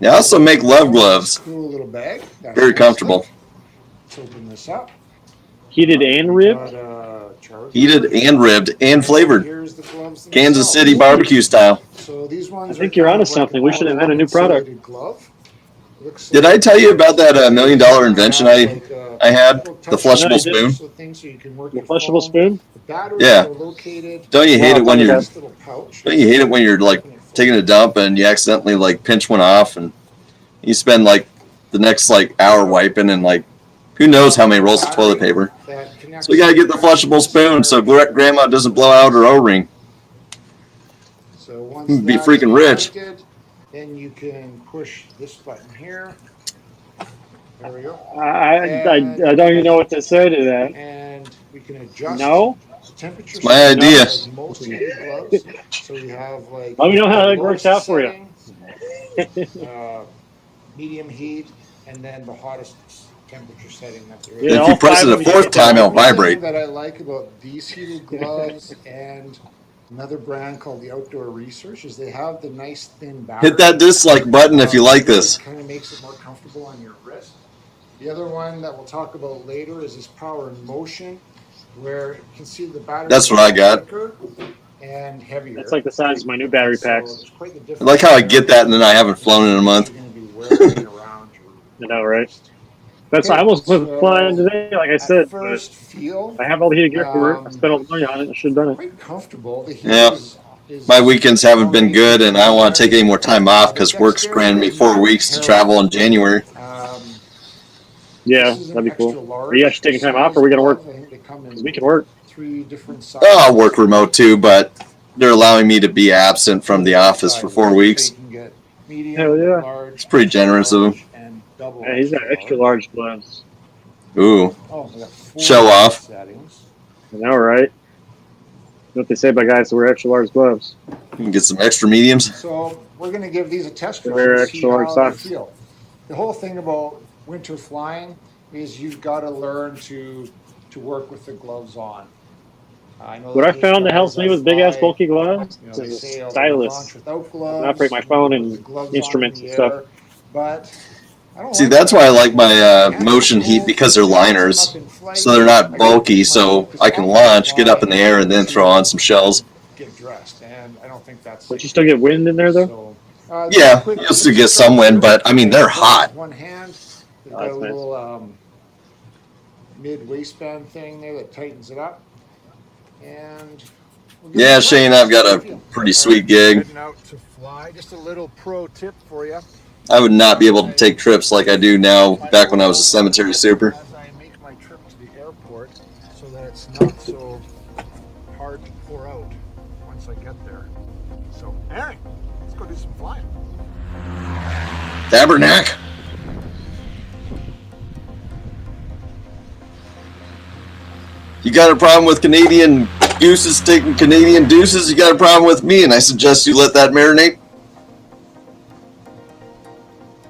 [SPEAKER 1] They also make love gloves.
[SPEAKER 7] Cool little bag. That's
[SPEAKER 1] Very
[SPEAKER 7] nice.
[SPEAKER 1] comfortable.
[SPEAKER 7] Let's open this up.
[SPEAKER 2] Heated and ribbed.
[SPEAKER 1] Heated and ribbed and flavored.
[SPEAKER 7] Here's the gloves
[SPEAKER 1] Kansas
[SPEAKER 7] themselves.
[SPEAKER 1] City barbecue style.
[SPEAKER 7] So these ones
[SPEAKER 2] I think
[SPEAKER 7] are
[SPEAKER 2] you're
[SPEAKER 7] kind
[SPEAKER 2] onto
[SPEAKER 7] of like
[SPEAKER 2] something. We should invent a new product.
[SPEAKER 7] insulated glove. Looks
[SPEAKER 1] Did
[SPEAKER 7] like
[SPEAKER 1] I tell you about that $1 million invention I had? The flushable
[SPEAKER 2] No, you
[SPEAKER 1] spoon?
[SPEAKER 2] The flushable spoon?
[SPEAKER 1] Yeah. Don't you hate it when you're
[SPEAKER 7] pouch.
[SPEAKER 1] don't you hate it when you're like taking a dump and you accidentally like pinch one off and you spend like the next like hour wiping and like who knows how many rolls of toilet paper. So we gotta get the flushable spoon so grandma doesn't blow out her O-ring.
[SPEAKER 7] So once
[SPEAKER 1] Be
[SPEAKER 7] that's
[SPEAKER 1] freaking rich.
[SPEAKER 7] connected, then you can push this button here. There we go.
[SPEAKER 2] I don't even know what to say to that.
[SPEAKER 7] And we can adjust
[SPEAKER 2] No?
[SPEAKER 7] the temperature.
[SPEAKER 1] It's my
[SPEAKER 7] setting
[SPEAKER 1] idea.
[SPEAKER 7] of most heated gloves. So you have like
[SPEAKER 2] Let me know how that
[SPEAKER 7] the
[SPEAKER 2] works
[SPEAKER 7] lowest
[SPEAKER 2] out for you.
[SPEAKER 7] setting, medium heat, and then the hottest temperature setting that there is.
[SPEAKER 2] Yeah,
[SPEAKER 1] If you
[SPEAKER 2] all
[SPEAKER 1] press
[SPEAKER 2] five
[SPEAKER 1] it
[SPEAKER 2] of
[SPEAKER 1] a
[SPEAKER 2] them
[SPEAKER 1] fourth
[SPEAKER 2] you
[SPEAKER 1] time,
[SPEAKER 2] get
[SPEAKER 1] it'll vibrate.
[SPEAKER 7] One thing that I like about these heated gloves and another brand called the Outdoor Research is they have the nice thin battery.
[SPEAKER 1] Hit that dislike button if you like this.
[SPEAKER 7] It kind of makes it more comfortable on your wrist. The other one that we'll talk about later is this Power in Motion, where you can see the battery.
[SPEAKER 1] That's what I got.
[SPEAKER 7] Thicker and heavier.
[SPEAKER 2] That's like the size of my new battery
[SPEAKER 7] So
[SPEAKER 2] packs.
[SPEAKER 7] it's quite the
[SPEAKER 1] I
[SPEAKER 7] difference.
[SPEAKER 1] like how I get that and then I haven't flown in a month.
[SPEAKER 7] You're going to be wearing around your
[SPEAKER 2] I know, right? That's I almost went flying today, like I said.
[SPEAKER 7] At first feel
[SPEAKER 2] I have all the heated gear for it. I spent all the money on it. I should have done it.
[SPEAKER 7] quite comfortable. The heat
[SPEAKER 1] Yeah.
[SPEAKER 7] is
[SPEAKER 1] My weekends haven't been good and I don't want to take any more time off because work's granted me 4 weeks to travel in January.
[SPEAKER 2] Yeah,
[SPEAKER 7] this is an
[SPEAKER 2] that'd be
[SPEAKER 7] extra
[SPEAKER 2] cool.
[SPEAKER 7] large
[SPEAKER 2] Are you actually taking time off, or are we gonna work?
[SPEAKER 7] size. I think they come in
[SPEAKER 2] 'Cause we can work.
[SPEAKER 7] 3 different sizes.
[SPEAKER 1] Oh, I'll work remote too, but they're allowing me to be absent from the office for 4 weeks.
[SPEAKER 7] So you can get medium,
[SPEAKER 2] Hell yeah.
[SPEAKER 7] large,
[SPEAKER 1] It's pretty generous of them.
[SPEAKER 7] and double
[SPEAKER 2] Yeah, he's got extra large gloves.
[SPEAKER 1] Ooh,
[SPEAKER 7] Oh, we got 4
[SPEAKER 1] Show off.
[SPEAKER 7] settings.
[SPEAKER 2] I know, right? What they say about guys who wear extra large gloves.
[SPEAKER 1] you can get some extra mediums.
[SPEAKER 7] So we're going to give these a test
[SPEAKER 2] They're
[SPEAKER 7] run to see
[SPEAKER 2] extra large
[SPEAKER 7] how they
[SPEAKER 2] socks.
[SPEAKER 7] feel. The whole thing about winter flying is you've got to learn to work with the gloves on. I know
[SPEAKER 2] What I
[SPEAKER 7] there's
[SPEAKER 2] found that
[SPEAKER 7] guys
[SPEAKER 2] helps me with big ass
[SPEAKER 7] fly,
[SPEAKER 2] bulky gloves
[SPEAKER 7] you know,
[SPEAKER 2] is
[SPEAKER 7] they
[SPEAKER 2] a
[SPEAKER 7] say, "Oh,
[SPEAKER 2] stylus.
[SPEAKER 7] launch without
[SPEAKER 2] I
[SPEAKER 7] gloves,
[SPEAKER 2] can operate my phone
[SPEAKER 7] with
[SPEAKER 2] and
[SPEAKER 7] the gloves on
[SPEAKER 2] instruments
[SPEAKER 7] in
[SPEAKER 2] and
[SPEAKER 7] the
[SPEAKER 2] stuff.
[SPEAKER 7] air." But I don't
[SPEAKER 1] See,
[SPEAKER 7] like
[SPEAKER 1] that's
[SPEAKER 7] that.
[SPEAKER 1] why I like my motion heat, because they're liners, so they're not bulky, so I can launch, get up in the air, and then throw on some shells.
[SPEAKER 7] Get dressed, and I don't think that's.
[SPEAKER 2] But you still get wind in there, though?
[SPEAKER 7] So,
[SPEAKER 1] Yeah, you'll still get some wind, but I mean, they're hot.
[SPEAKER 7] One hand, they've
[SPEAKER 2] Oh,
[SPEAKER 7] got a
[SPEAKER 2] that's nice.
[SPEAKER 7] little mid waistband thing there that tightens it up, and. we'll give it
[SPEAKER 1] Yeah,
[SPEAKER 7] a try.
[SPEAKER 1] Shane, I've got a pretty sweet gig.
[SPEAKER 4] Heading out to fly. Just a little pro tip for you.
[SPEAKER 1] I would not be able to take trips like I do now back when I was a cemetery super.
[SPEAKER 4] As I make my trip to the airport, so that it's not so hard to pour out once I get there. So, Aaron, let's go do some flying.
[SPEAKER 1] Tabernacle. You got a problem with Canadian gooses taking Canadian deuces? You got a problem with me, and I suggest you let that marinate.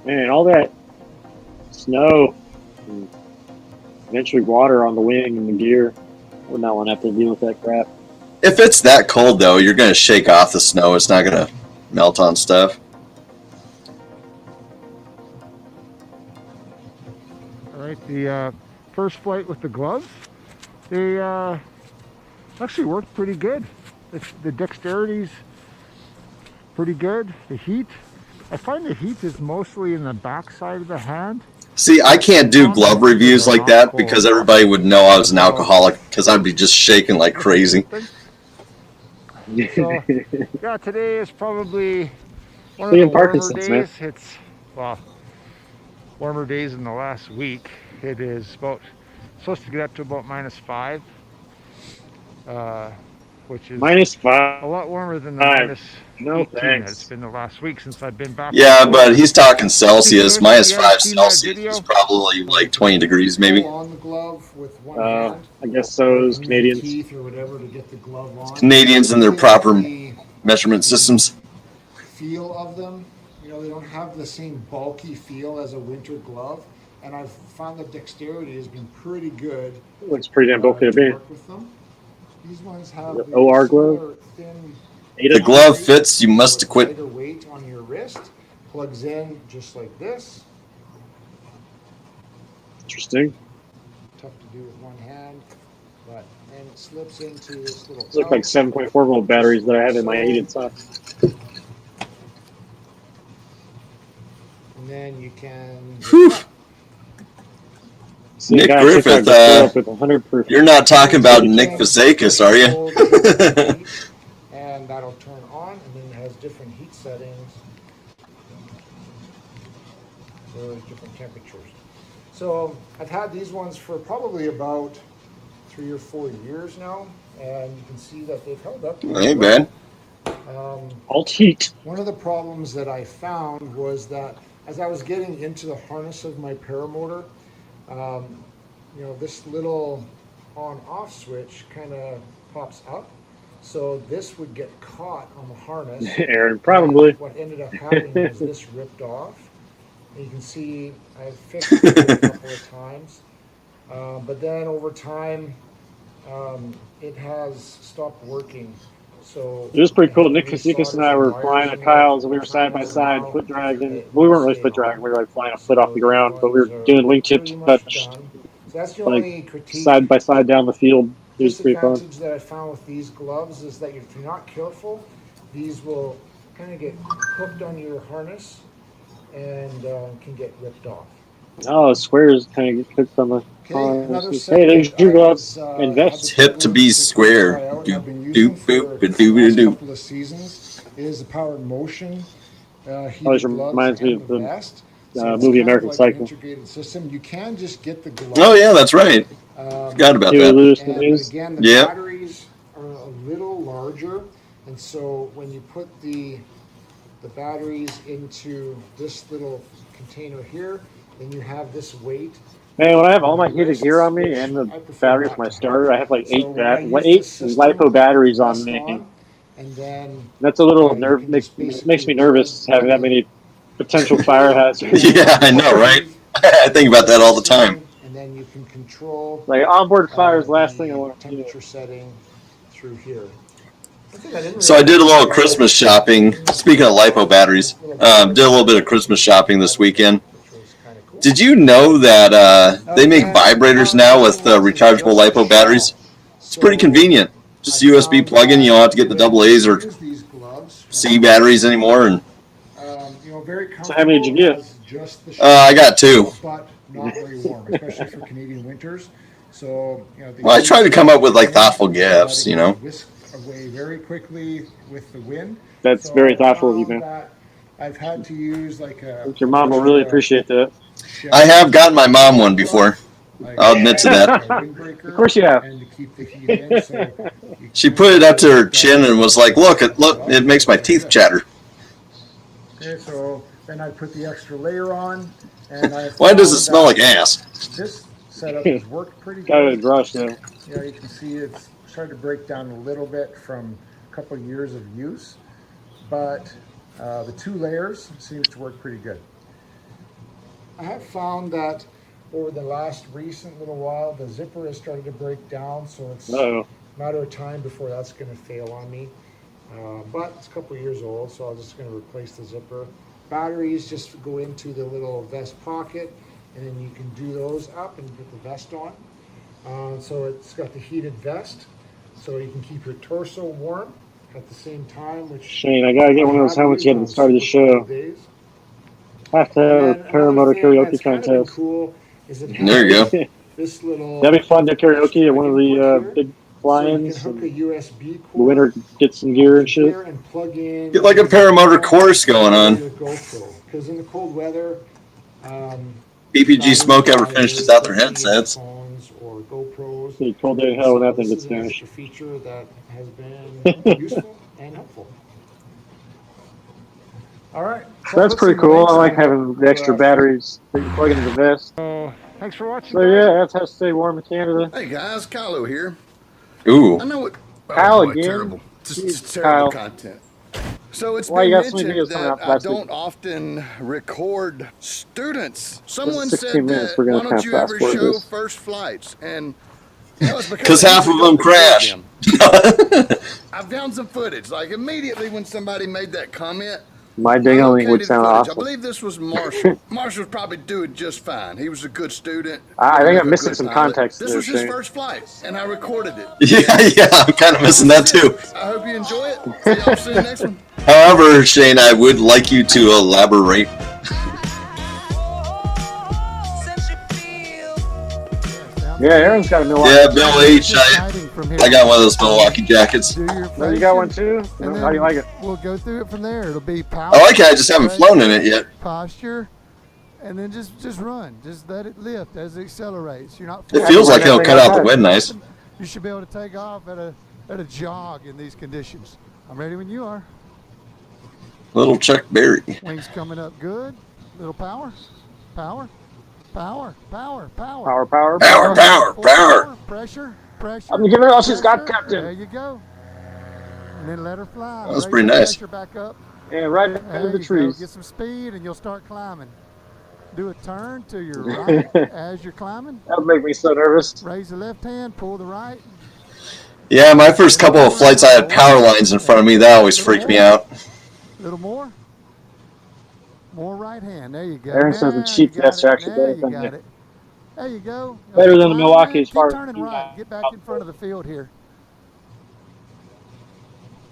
[SPEAKER 2] Man, all that snow, and eventually water on the wing and the gear. I would not want to have to deal with that crap.
[SPEAKER 1] If it's that cold, though, you're going to shake off the snow. It's not going to melt on stuff.
[SPEAKER 4] All right, the first flight with the gloves, they actually worked pretty good. The dexterity's pretty good. The heat, I find the heat is mostly in the back side of the hand.
[SPEAKER 1] See, I can't do glove reviews like that because everybody would know I was an alcoholic because I'd be just shaking like crazy.
[SPEAKER 4] So, yeah, today is probably one of
[SPEAKER 2] Liam
[SPEAKER 4] the warmer
[SPEAKER 2] Parkinson's, man.
[SPEAKER 4] days. It's, well, warmer days in the last week. It is supposed to get up to about -5, which is
[SPEAKER 2] -5.
[SPEAKER 4] a lot warmer than the
[SPEAKER 2] Five.
[SPEAKER 4] -18
[SPEAKER 2] No
[SPEAKER 4] that
[SPEAKER 2] thanks.
[SPEAKER 4] it's been the last week since I've been back.
[SPEAKER 1] Yeah, but he's talking Celsius.
[SPEAKER 4] Have you guys
[SPEAKER 1] -5
[SPEAKER 4] seen that
[SPEAKER 1] Celsius
[SPEAKER 4] video?
[SPEAKER 1] is probably like 20 degrees, maybe.
[SPEAKER 7] Pull on the glove with one
[SPEAKER 2] Uh,
[SPEAKER 7] hand,
[SPEAKER 2] I guess so is
[SPEAKER 7] use the
[SPEAKER 2] Canadians.
[SPEAKER 7] teeth or whatever to get the glove on.
[SPEAKER 1] Canadians and their proper
[SPEAKER 7] The
[SPEAKER 1] measurement systems.
[SPEAKER 7] feel of them, you know, they don't have the same bulky feel as a winter glove, and I've found the dexterity has been pretty good.
[SPEAKER 2] Looks pretty damn bulky to me.
[SPEAKER 7] work with them. These ones have
[SPEAKER 2] The
[SPEAKER 7] the
[SPEAKER 2] OR glove?
[SPEAKER 7] similar thin
[SPEAKER 1] The glove fits, you must acquit.
[SPEAKER 7] lighter weight on your wrist, plugs in just like this.
[SPEAKER 2] Interesting.
[SPEAKER 7] Tough to do with one hand, but then it slips into this little
[SPEAKER 2] Those look like
[SPEAKER 7] pouch.
[SPEAKER 2] 7.4 volt batteries that I have in my heated socks.
[SPEAKER 7] And then you can.
[SPEAKER 1] Whew.
[SPEAKER 2] See,
[SPEAKER 1] Nick
[SPEAKER 2] guy
[SPEAKER 1] Griffith,
[SPEAKER 2] TikTok just blew up with 100 proof.
[SPEAKER 1] You're not talking about Nick Vasakis, are you?
[SPEAKER 7] And that'll turn on, and then it has different heat settings. So there's different temperatures. So I've had these ones for probably about 3 or 4 years now, and you can see that they've held up.
[SPEAKER 1] Ain't bad.
[SPEAKER 2] Alt heat.
[SPEAKER 7] One of the problems that I found was that as I was getting into the harness of my paramotor, you know, this little on-off switch kind of pops up. So this would get caught on the harness.
[SPEAKER 2] Aaron, probably.
[SPEAKER 7] And what ended up happening was this ripped off. And you can see I fixed it a couple of times. But then over time, it has stopped working. So
[SPEAKER 2] It was pretty cool. Nick
[SPEAKER 7] we
[SPEAKER 2] Kasikas and I
[SPEAKER 7] soldered
[SPEAKER 2] were
[SPEAKER 7] some
[SPEAKER 2] flying
[SPEAKER 7] wires
[SPEAKER 2] at
[SPEAKER 7] in
[SPEAKER 2] Kyle's,
[SPEAKER 7] there,
[SPEAKER 2] and we were side by
[SPEAKER 7] tightened
[SPEAKER 2] side,
[SPEAKER 7] them
[SPEAKER 2] foot
[SPEAKER 7] out,
[SPEAKER 2] dragging.
[SPEAKER 7] they
[SPEAKER 2] Well, we weren't really
[SPEAKER 7] stay
[SPEAKER 2] foot
[SPEAKER 7] on.
[SPEAKER 2] dragging. We were like flying a foot off the ground, but we
[SPEAKER 7] Those
[SPEAKER 2] were
[SPEAKER 7] are
[SPEAKER 2] doing wingtip
[SPEAKER 7] pretty much
[SPEAKER 2] touch,
[SPEAKER 7] done. So that's the
[SPEAKER 2] like,
[SPEAKER 7] only critique.
[SPEAKER 2] side by side down the field. It was pretty fun.
[SPEAKER 7] Disadvantage that I found with these gloves is that if you're not careful, these will kind of get hooked on your harness and can get ripped off.
[SPEAKER 2] Oh, squares kind of get cooked on the
[SPEAKER 7] Okay, another
[SPEAKER 2] harness. Hey, there's
[SPEAKER 7] set
[SPEAKER 2] your
[SPEAKER 7] that I
[SPEAKER 2] gloves
[SPEAKER 7] was,
[SPEAKER 2] and
[SPEAKER 7] had
[SPEAKER 2] vests.
[SPEAKER 7] the
[SPEAKER 1] Hip to be
[SPEAKER 7] privilege
[SPEAKER 1] square.
[SPEAKER 7] try out and
[SPEAKER 1] Doop,
[SPEAKER 7] I've been using
[SPEAKER 1] doop,
[SPEAKER 7] for
[SPEAKER 1] boop,
[SPEAKER 7] the
[SPEAKER 1] ba-doobie,
[SPEAKER 7] last
[SPEAKER 1] doop.
[SPEAKER 7] couple of seasons is the Power Motion heated
[SPEAKER 2] Always
[SPEAKER 7] gloves
[SPEAKER 2] reminds me
[SPEAKER 7] and
[SPEAKER 2] of
[SPEAKER 7] the
[SPEAKER 2] the
[SPEAKER 7] vest. So it's
[SPEAKER 2] movie
[SPEAKER 7] kind of
[SPEAKER 2] American
[SPEAKER 7] like
[SPEAKER 2] Psycho.
[SPEAKER 7] an integrated system. You can just get the gloves.
[SPEAKER 1] Oh, yeah, that's right. Forgot about
[SPEAKER 2] Huey
[SPEAKER 1] that.
[SPEAKER 2] Lewis
[SPEAKER 7] And
[SPEAKER 2] news.
[SPEAKER 7] again, the
[SPEAKER 1] Yep.
[SPEAKER 7] batteries are a little larger, and so when you put the batteries into this little container here, then you have this weight.
[SPEAKER 2] Man, when I have all my heated gear on me and the batteries for my starter, I have like
[SPEAKER 7] So
[SPEAKER 2] eight
[SPEAKER 7] when I use
[SPEAKER 2] eight
[SPEAKER 7] this system,
[SPEAKER 2] LiPo batteries on
[SPEAKER 7] press
[SPEAKER 2] me.
[SPEAKER 7] on, and then
[SPEAKER 2] That's a little
[SPEAKER 7] you
[SPEAKER 2] nerve
[SPEAKER 7] can
[SPEAKER 2] makes
[SPEAKER 7] just
[SPEAKER 2] makes
[SPEAKER 7] basically
[SPEAKER 2] me nervous having that many potential fire hazards.
[SPEAKER 1] Yeah, I know, right? I think about that all the time.
[SPEAKER 7] And then you can control
[SPEAKER 2] Like onboard fire is the last
[SPEAKER 7] the
[SPEAKER 2] thing I want to do.
[SPEAKER 7] temperature setting through here. I think I didn't
[SPEAKER 1] So I did a little
[SPEAKER 7] realize-
[SPEAKER 1] Christmas shopping. Speaking of LiPo batteries, did a little bit of Christmas shopping this weekend.
[SPEAKER 7] Which was kinda
[SPEAKER 1] Did you know that they make vibrators now with rechargeable LiPo batteries? It's pretty convenient. Just USB plug-in. You don't have to get the AA's or C batteries anymore. And
[SPEAKER 2] So how many did you get?
[SPEAKER 1] I got 2.
[SPEAKER 7] But not very warm, especially for Canadian winters. So,
[SPEAKER 1] Well, I try to come up with like thoughtful gifts,
[SPEAKER 7] Whisk away very quickly with the wind.
[SPEAKER 2] That's
[SPEAKER 7] So
[SPEAKER 2] very
[SPEAKER 7] I
[SPEAKER 2] thoughtful of you,
[SPEAKER 7] found
[SPEAKER 2] man.
[SPEAKER 7] that I've had to use like
[SPEAKER 2] I think your mom will really appreciate that.
[SPEAKER 1] I have gotten my mom one before. I'll admit to that.
[SPEAKER 2] Of course you have.
[SPEAKER 7] And to keep the heat in, so
[SPEAKER 1] She put it up to her chin and was like, look, it makes my teeth chatter.
[SPEAKER 7] Okay, so then I put the extra layer on, and I.
[SPEAKER 1] Why does it smell like ass?
[SPEAKER 7] This setup has worked pretty
[SPEAKER 2] Got it
[SPEAKER 7] good.
[SPEAKER 2] brush though.
[SPEAKER 7] Yeah, you can see it's started to break down a little bit from a couple of years of use, but the 2 layers seems to work pretty good. I have found that over the last recent little while, the zipper has started to break down, so it's a matter of time before that's going to fail on me. But it's a couple of years old, so I'm just going to replace the zipper. Batteries just go into the little vest pocket, and then you can do those up and put the vest on. So it's got the heated vest, so you can keep your torso warm at the same time. Which
[SPEAKER 2] Shane, I gotta get one of those helmets you had at the start of the show. I have to have a paramotor karaoke contest.
[SPEAKER 7] Cool is it
[SPEAKER 1] There you go.
[SPEAKER 7] This little.
[SPEAKER 2] That'd be fun to karaoke at one of the big fly-ins.
[SPEAKER 7] So you can hook a USB cord.
[SPEAKER 2] The winner gets some gear and shit.
[SPEAKER 7] And plug in.
[SPEAKER 1] Get like a paramotor course going on.
[SPEAKER 7] Because in the cold weather,
[SPEAKER 1] BPG Smoke ever finished without their headsets.
[SPEAKER 7] Or GoPros.
[SPEAKER 2] It's cold day in hell when that thing gets
[SPEAKER 7] This
[SPEAKER 2] finished.
[SPEAKER 7] is a feature that has been useful and helpful. All right.
[SPEAKER 2] So that's pretty cool. I like having the extra batteries that you plug into the vest.
[SPEAKER 4] Thanks for watching.
[SPEAKER 2] So yeah, that's how to stay warm in Canada.
[SPEAKER 8] Hey guys, Kylo here.
[SPEAKER 1] Ooh.
[SPEAKER 8] I know it.
[SPEAKER 2] Kyle
[SPEAKER 8] boy,
[SPEAKER 2] again?
[SPEAKER 8] Terrible.
[SPEAKER 2] Jeez,
[SPEAKER 8] Just terrible
[SPEAKER 2] Kyle.
[SPEAKER 8] content. So it's
[SPEAKER 2] Why
[SPEAKER 8] been
[SPEAKER 2] you got so many
[SPEAKER 8] mentioned
[SPEAKER 2] videos coming out
[SPEAKER 8] that I
[SPEAKER 2] last week?
[SPEAKER 8] don't often record students. Someone
[SPEAKER 2] 16
[SPEAKER 8] said
[SPEAKER 2] minutes,
[SPEAKER 8] that,
[SPEAKER 2] we're gonna
[SPEAKER 8] why don't
[SPEAKER 2] kinda
[SPEAKER 8] you
[SPEAKER 2] fast
[SPEAKER 8] ever
[SPEAKER 2] forward
[SPEAKER 8] show
[SPEAKER 2] this.
[SPEAKER 8] first flights? And it's
[SPEAKER 1] Because half of them crash.
[SPEAKER 8] I found some footage, like immediately when somebody made that comment.
[SPEAKER 2] My
[SPEAKER 8] I
[SPEAKER 2] dingling would
[SPEAKER 8] located
[SPEAKER 2] sound
[SPEAKER 8] footage. I
[SPEAKER 2] awesome.
[SPEAKER 8] believe this was Marshall. Marshall's probably doing just fine. He was a good student.
[SPEAKER 2] I think
[SPEAKER 8] He was
[SPEAKER 2] I'm
[SPEAKER 8] a
[SPEAKER 2] missing
[SPEAKER 8] good
[SPEAKER 2] some
[SPEAKER 8] pilot.
[SPEAKER 2] context
[SPEAKER 8] This
[SPEAKER 2] there,
[SPEAKER 8] was his
[SPEAKER 2] Shane.
[SPEAKER 8] first flight, and I recorded it.
[SPEAKER 1] Yeah, I'm kind of missing that too.
[SPEAKER 8] I hope you enjoy it. See y'all soon next one.
[SPEAKER 1] However, Shane, I would like you to elaborate.
[SPEAKER 2] Yeah, Aaron's got a Milwaukee.
[SPEAKER 1] Yeah, Bill H. I got one of those Milwaukee jackets.
[SPEAKER 3] Do your
[SPEAKER 2] Oh, you got one too?
[SPEAKER 3] and
[SPEAKER 2] How do you like it?
[SPEAKER 3] We'll go through it from there. It'll be power.
[SPEAKER 1] I like it. I just haven't flown in it yet.
[SPEAKER 3] Posture, and then just run. Just let it lift as it accelerates. You're not.
[SPEAKER 1] It feels like it'll cut out the wind nice.
[SPEAKER 3] You should be able to take off at a jog in these conditions. I'm ready when you are.
[SPEAKER 1] Little Chuck Berry.
[SPEAKER 3] Wings coming up good. Little power, power, power, power, power.
[SPEAKER 2] Power, power,
[SPEAKER 1] Power, power, power.
[SPEAKER 3] Pressure, pressure.
[SPEAKER 2] I'm giving her all she's got,
[SPEAKER 3] pressure.
[SPEAKER 2] Captain.
[SPEAKER 3] There you go. And then let her fly.
[SPEAKER 1] That was
[SPEAKER 3] Raise
[SPEAKER 1] pretty
[SPEAKER 3] the
[SPEAKER 1] nice.
[SPEAKER 3] Pressure back up.
[SPEAKER 2] Yeah, right
[SPEAKER 3] There
[SPEAKER 2] under the
[SPEAKER 3] you
[SPEAKER 2] trees.
[SPEAKER 3] go. Get some speed and you'll start climbing. Do a turn to your right as you're climbing.
[SPEAKER 2] That would make me so nervous.
[SPEAKER 3] Raise the left hand, pull the right.
[SPEAKER 1] Yeah, my first couple of flights, I had power lines in front of me. That always freaked me out.
[SPEAKER 3] A little more. More right hand. There you go.
[SPEAKER 2] Aaron says the
[SPEAKER 3] Now
[SPEAKER 2] cheap
[SPEAKER 3] you got
[SPEAKER 2] vests are
[SPEAKER 3] it.
[SPEAKER 2] actually
[SPEAKER 3] Now
[SPEAKER 2] better
[SPEAKER 3] you
[SPEAKER 2] than
[SPEAKER 3] got
[SPEAKER 2] the-
[SPEAKER 3] it. There you go.
[SPEAKER 2] Better than the
[SPEAKER 3] Climb,
[SPEAKER 2] Milwaukee
[SPEAKER 3] man.
[SPEAKER 2] as far
[SPEAKER 3] Keep
[SPEAKER 2] as
[SPEAKER 3] turning right. Get back in front of the field here.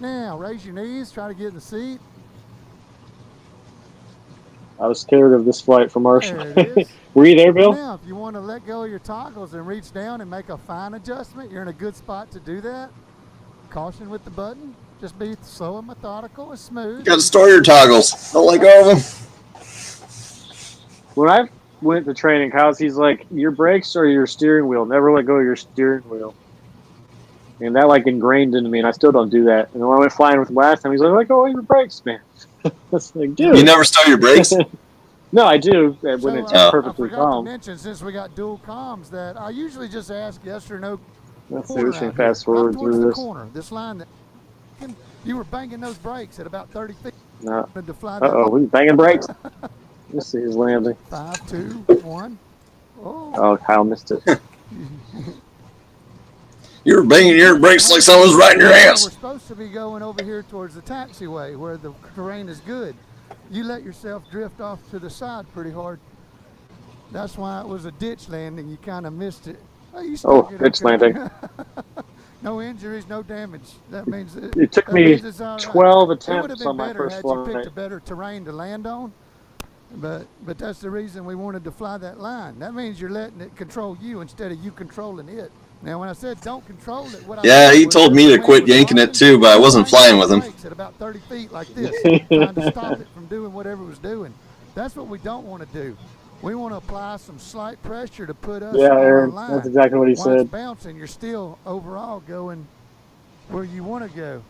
[SPEAKER 3] Now raise your knees. Try to get in the seat.
[SPEAKER 2] I was scared of this flight from Marshall.
[SPEAKER 3] There it is.
[SPEAKER 2] Were you there, Bill?
[SPEAKER 3] Now, if you want to let go of your toggles and reach down and make a fine adjustment, you're in a good spot to do that. Caution with the button. Just be slow and methodical and smooth.
[SPEAKER 1] Got to store your toggles. Don't let go of them.
[SPEAKER 2] When I went to training, Kyle's, he's like, your brakes are your steering wheel. Never let go of your steering wheel. And that like ingrained into me, and I still don't do that. And when I went flying with him last time, he's like, let go of your brakes, man. That's like, dude.
[SPEAKER 1] You never store your brakes?
[SPEAKER 2] No, I do when it's
[SPEAKER 3] I
[SPEAKER 2] perfectly
[SPEAKER 3] forgot to
[SPEAKER 2] calm.
[SPEAKER 3] mention, since we got dual comms, that I usually just ask yes or no.
[SPEAKER 2] Let's see,
[SPEAKER 3] corner
[SPEAKER 2] we can
[SPEAKER 3] out
[SPEAKER 2] fast
[SPEAKER 3] here,
[SPEAKER 2] forward
[SPEAKER 3] right towards
[SPEAKER 2] through
[SPEAKER 3] the
[SPEAKER 2] this.
[SPEAKER 3] corner. This line that you were banging those brakes at about 30 feet.
[SPEAKER 2] No.
[SPEAKER 3] To fly that
[SPEAKER 2] Uh-oh, we banging brakes. Let's see his landing.
[SPEAKER 3] 5, 2, 1. Oh.
[SPEAKER 2] Oh, Kyle missed it.
[SPEAKER 1] You were banging your brakes like someone was riding your ass.
[SPEAKER 3] We're supposed to be going over here towards the taxiway where the terrain is good. You let yourself drift off to the side pretty hard. That's why it was a ditch landing. You kind of missed it. Oh, you still get
[SPEAKER 2] ditch
[SPEAKER 3] okay.
[SPEAKER 2] landing.
[SPEAKER 3] No injuries, no damage. That means
[SPEAKER 2] It took
[SPEAKER 3] that
[SPEAKER 2] me
[SPEAKER 3] means it's all right.
[SPEAKER 2] 12
[SPEAKER 3] It would have
[SPEAKER 2] attempts
[SPEAKER 3] been
[SPEAKER 2] on my
[SPEAKER 3] better
[SPEAKER 2] first
[SPEAKER 3] had you picked
[SPEAKER 2] flight.
[SPEAKER 3] a better terrain to land on. But that's the reason we wanted to fly that line. That means you're letting it control you instead of you controlling it. Now, when I said don't control it, what I
[SPEAKER 1] Yeah,
[SPEAKER 3] meant
[SPEAKER 1] he
[SPEAKER 3] was
[SPEAKER 1] told
[SPEAKER 3] if
[SPEAKER 1] me
[SPEAKER 3] the
[SPEAKER 1] to
[SPEAKER 3] wind
[SPEAKER 1] quit
[SPEAKER 3] was
[SPEAKER 1] yanking it
[SPEAKER 3] blowing,
[SPEAKER 1] too, but I wasn't
[SPEAKER 3] you
[SPEAKER 1] flying
[SPEAKER 3] use
[SPEAKER 1] with
[SPEAKER 3] the
[SPEAKER 1] him.
[SPEAKER 3] brakes at about 30 feet like this, trying to stop it from doing whatever it was doing. That's what we don't want to do. We want to apply some slight pressure to put us
[SPEAKER 2] Yeah,
[SPEAKER 3] on
[SPEAKER 2] Aaron,
[SPEAKER 3] a line.
[SPEAKER 2] that's exactly what he
[SPEAKER 3] While it's
[SPEAKER 2] said.
[SPEAKER 3] bouncing, you're still overall going where you want to go.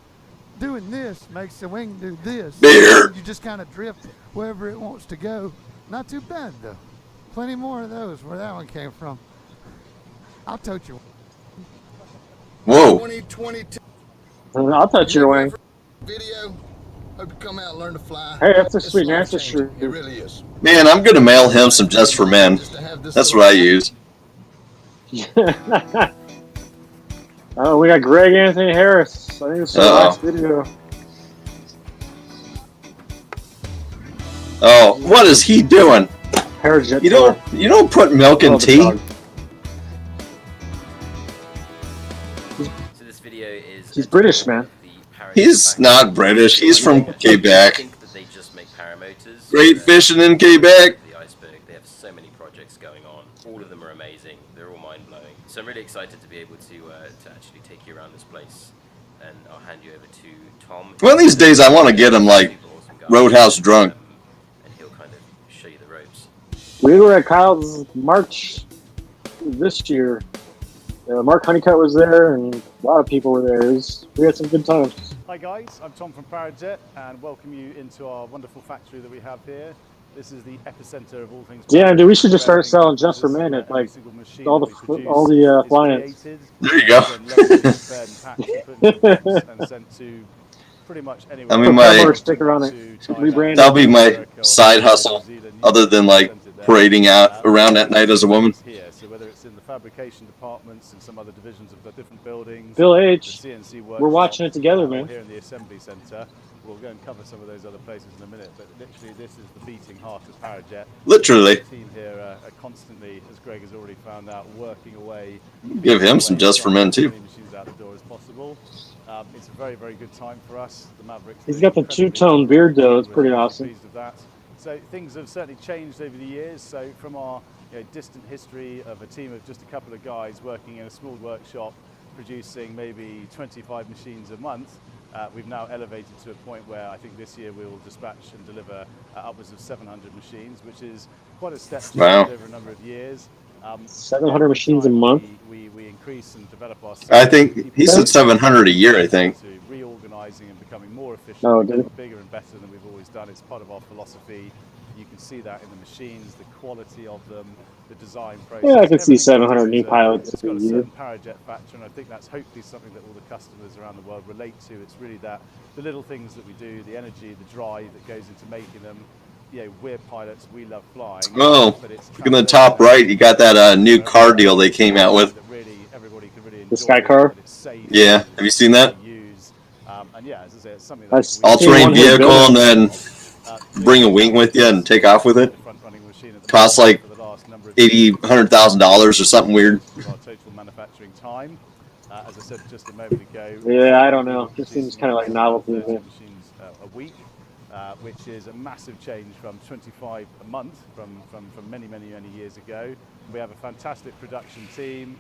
[SPEAKER 3] Doing this makes the wing do this.
[SPEAKER 1] Beer.
[SPEAKER 3] You just kind of drift wherever it wants to go. Not too bad, though. Plenty more of those where that one came from. I'll tote you.
[SPEAKER 1] Whoa.
[SPEAKER 8] 2022
[SPEAKER 2] I'll touch your wing.
[SPEAKER 8] video. Hope you come out and learn to fly.
[SPEAKER 2] Hey, that's a
[SPEAKER 8] It's
[SPEAKER 2] sweet answer.
[SPEAKER 8] life-changing. It really is.
[SPEAKER 1] Man, I'm going to mail him some Just for Men.
[SPEAKER 8] Just to have this
[SPEAKER 1] That's
[SPEAKER 8] little-
[SPEAKER 1] what I use.
[SPEAKER 2] Oh, we got Greg Anthony Harris. I think it's the last video.
[SPEAKER 1] Oh, what is he doing?
[SPEAKER 2] Parajet.
[SPEAKER 1] You don't put milk in tea.
[SPEAKER 9] So this video is.
[SPEAKER 2] He's British, man.
[SPEAKER 1] He's not British. He's from
[SPEAKER 9] I
[SPEAKER 1] Quebec.
[SPEAKER 9] think that they just make paramotors.
[SPEAKER 1] Great fishing in Quebec.
[SPEAKER 9] The iceberg. They have so many projects going on. All of them are amazing. They're all mind blowing. So I'm really excited to be able to actually take you around this place, and I'll hand you over to Tom.
[SPEAKER 1] One of these days, I want to get him like Roadhouse drunk.
[SPEAKER 9] And he'll kind of show you the ropes.
[SPEAKER 2] We were at Kyle's March this year. Mark Honeycutt was there, and a lot of people were there. We had some good times.
[SPEAKER 10] Hi guys, I'm Tom from Parajet, and welcome you into our wonderful factory that we have here. This is the epicenter of all things.
[SPEAKER 2] Yeah, dude, we should just start selling Just for Men at like all the fly-ins.
[SPEAKER 1] There you go.
[SPEAKER 10] And sent to pretty much
[SPEAKER 1] I
[SPEAKER 10] anywhere.
[SPEAKER 1] mean, that'll be my side hustle, other than like parading out around at night as a woman.
[SPEAKER 10] So whether it's in the fabrication departments and some other divisions of the different buildings.
[SPEAKER 2] Bill H,
[SPEAKER 10] the CNC
[SPEAKER 2] we're watching it together, man.
[SPEAKER 10] Here in the assembly center. We'll go and cover some of those other places in a minute, but literally this is the beating heart of Parajet.
[SPEAKER 1] Literally.
[SPEAKER 10] The team here are constantly, as Greg has already found out, working away.
[SPEAKER 1] Give him some Just for Men too.
[SPEAKER 10] Machines out the door as possible. It's a very, very good time for us. The Mavericks.
[SPEAKER 2] He's got the two-tone beard though. It's pretty awesome.
[SPEAKER 10] Pleased with that. So things have certainly changed over the years. So from our distant history of a team of just a couple of guys working in a small workshop, producing maybe 25 machines a month, we've now elevated to a point where I think this year we will dispatch and deliver upwards of 700 machines, which is quite a step change over a number of years.
[SPEAKER 2] 700 machines a month.
[SPEAKER 10] We increase and develop our.
[SPEAKER 1] I think he said 700 a year. I think.
[SPEAKER 10] Reorganizing and becoming more efficient, bigger and better than we've always done. It's part of our philosophy. You can see that in the machines, the quality of them, the design process.
[SPEAKER 2] Yeah, I can see 700 new pilots
[SPEAKER 10] It's got a certain Parajet factor, and I think that's hopefully something that all the customers around the world relate to. It's really that the little things that we do, the energy, the drive that goes into making them. We're pilots, we love flying.
[SPEAKER 1] Oh, look in the top right, you got that new car deal they came out with.
[SPEAKER 2] The Sky Car?
[SPEAKER 1] Yeah, have you seen that?
[SPEAKER 10] And yeah, as I say, it's something that's
[SPEAKER 1] all-terrain vehicle, and then bring a wing with you and take off with it. Costs like $100,000 or something weird.
[SPEAKER 10] Our total manufacturing time, as I said just a moment ago.
[SPEAKER 2] Yeah, I don't know. This seems kind of like novelty.
[SPEAKER 10] Machines a week, which is a massive change from 25 a month from many years ago. We have a fantastic production team.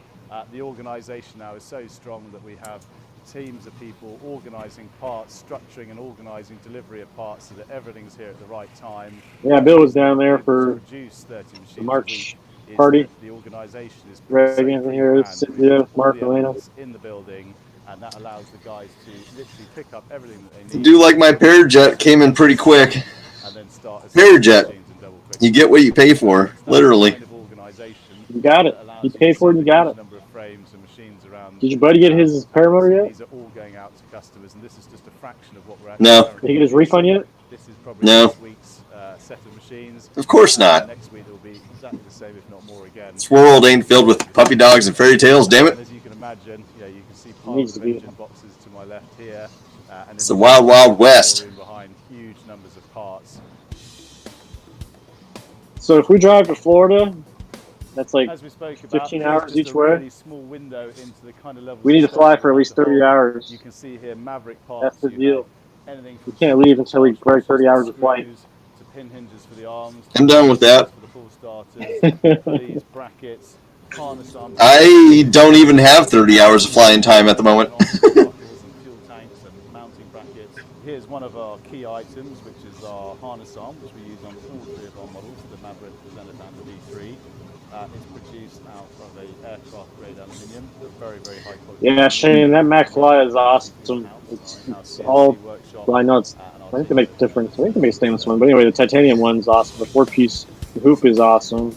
[SPEAKER 10] The organisation now is so strong that we have teams of people organising parts, structuring and organising delivery of parts so that everything's here at the right time.
[SPEAKER 2] Yeah, Bill was down there for the March party.
[SPEAKER 10] The organisation is
[SPEAKER 2] Greg Anthony here, Cynthia, Mark Elena.
[SPEAKER 10] In the building, and that allows the guys to literally pick up everything that they need.
[SPEAKER 1] Do like my Parajet came in pretty quick.
[SPEAKER 10] And then start
[SPEAKER 1] Parajet, you get what you pay for, literally.
[SPEAKER 2] You got it. You paid for it, you got it. Did your buddy get his paramotor yet?
[SPEAKER 10] These are all going out to customers, and this is just a fraction of what we're actually.
[SPEAKER 1] No.
[SPEAKER 2] Did he get his refund yet?
[SPEAKER 10] This is probably
[SPEAKER 1] No.
[SPEAKER 10] this week's set of machines.
[SPEAKER 1] Of course not.
[SPEAKER 10] Next week it'll be exactly the same, if not more again.
[SPEAKER 1] This world ain't filled with puppy dogs and fairy tales, damn it.
[SPEAKER 10] As you can imagine, you can see piles of engine boxes to my left here. And
[SPEAKER 1] It's the wild, wild west.
[SPEAKER 10] Behind huge numbers of parts.
[SPEAKER 2] So if we drive to Florida That's like
[SPEAKER 10] as we spoke about,
[SPEAKER 2] 15
[SPEAKER 10] here's
[SPEAKER 2] hours
[SPEAKER 10] just
[SPEAKER 2] each
[SPEAKER 10] a
[SPEAKER 2] way.
[SPEAKER 10] really small window into the kind of levels
[SPEAKER 2] We need to
[SPEAKER 10] of
[SPEAKER 2] fly
[SPEAKER 10] stuff
[SPEAKER 2] for at
[SPEAKER 10] we
[SPEAKER 2] least
[SPEAKER 10] have to
[SPEAKER 2] 30
[SPEAKER 10] hold.
[SPEAKER 2] hours.
[SPEAKER 10] You can see here Maverick
[SPEAKER 2] That's
[SPEAKER 10] parts.
[SPEAKER 2] the
[SPEAKER 10] You
[SPEAKER 2] deal.
[SPEAKER 10] have anything
[SPEAKER 2] We
[SPEAKER 10] from
[SPEAKER 2] can't leave until we
[SPEAKER 10] supercharged
[SPEAKER 2] break 30
[SPEAKER 10] forces
[SPEAKER 2] hours
[SPEAKER 10] to
[SPEAKER 2] of flight.
[SPEAKER 10] screws to pin hinges for the arms.
[SPEAKER 1] I'm done with that.
[SPEAKER 10] For the full starters, pulleys, brackets, harness arms.
[SPEAKER 1] I don't even have 30 hours of flying time at the moment.
[SPEAKER 10] Buckles and fuel tanks and mounting brackets. Here's one of our key items, which is our harness arm, which we use on all three of our models, the Maverick, the Zenith and the V3. It's produced out of a aircraft grade aluminium, very, very high quality.
[SPEAKER 2] Yeah, Shane, that McFly is awesome. It's all, well, I know it's, I think they make different, I think they make stainless one, but anyway, the titanium one's awesome. The 4-piece hoop is awesome.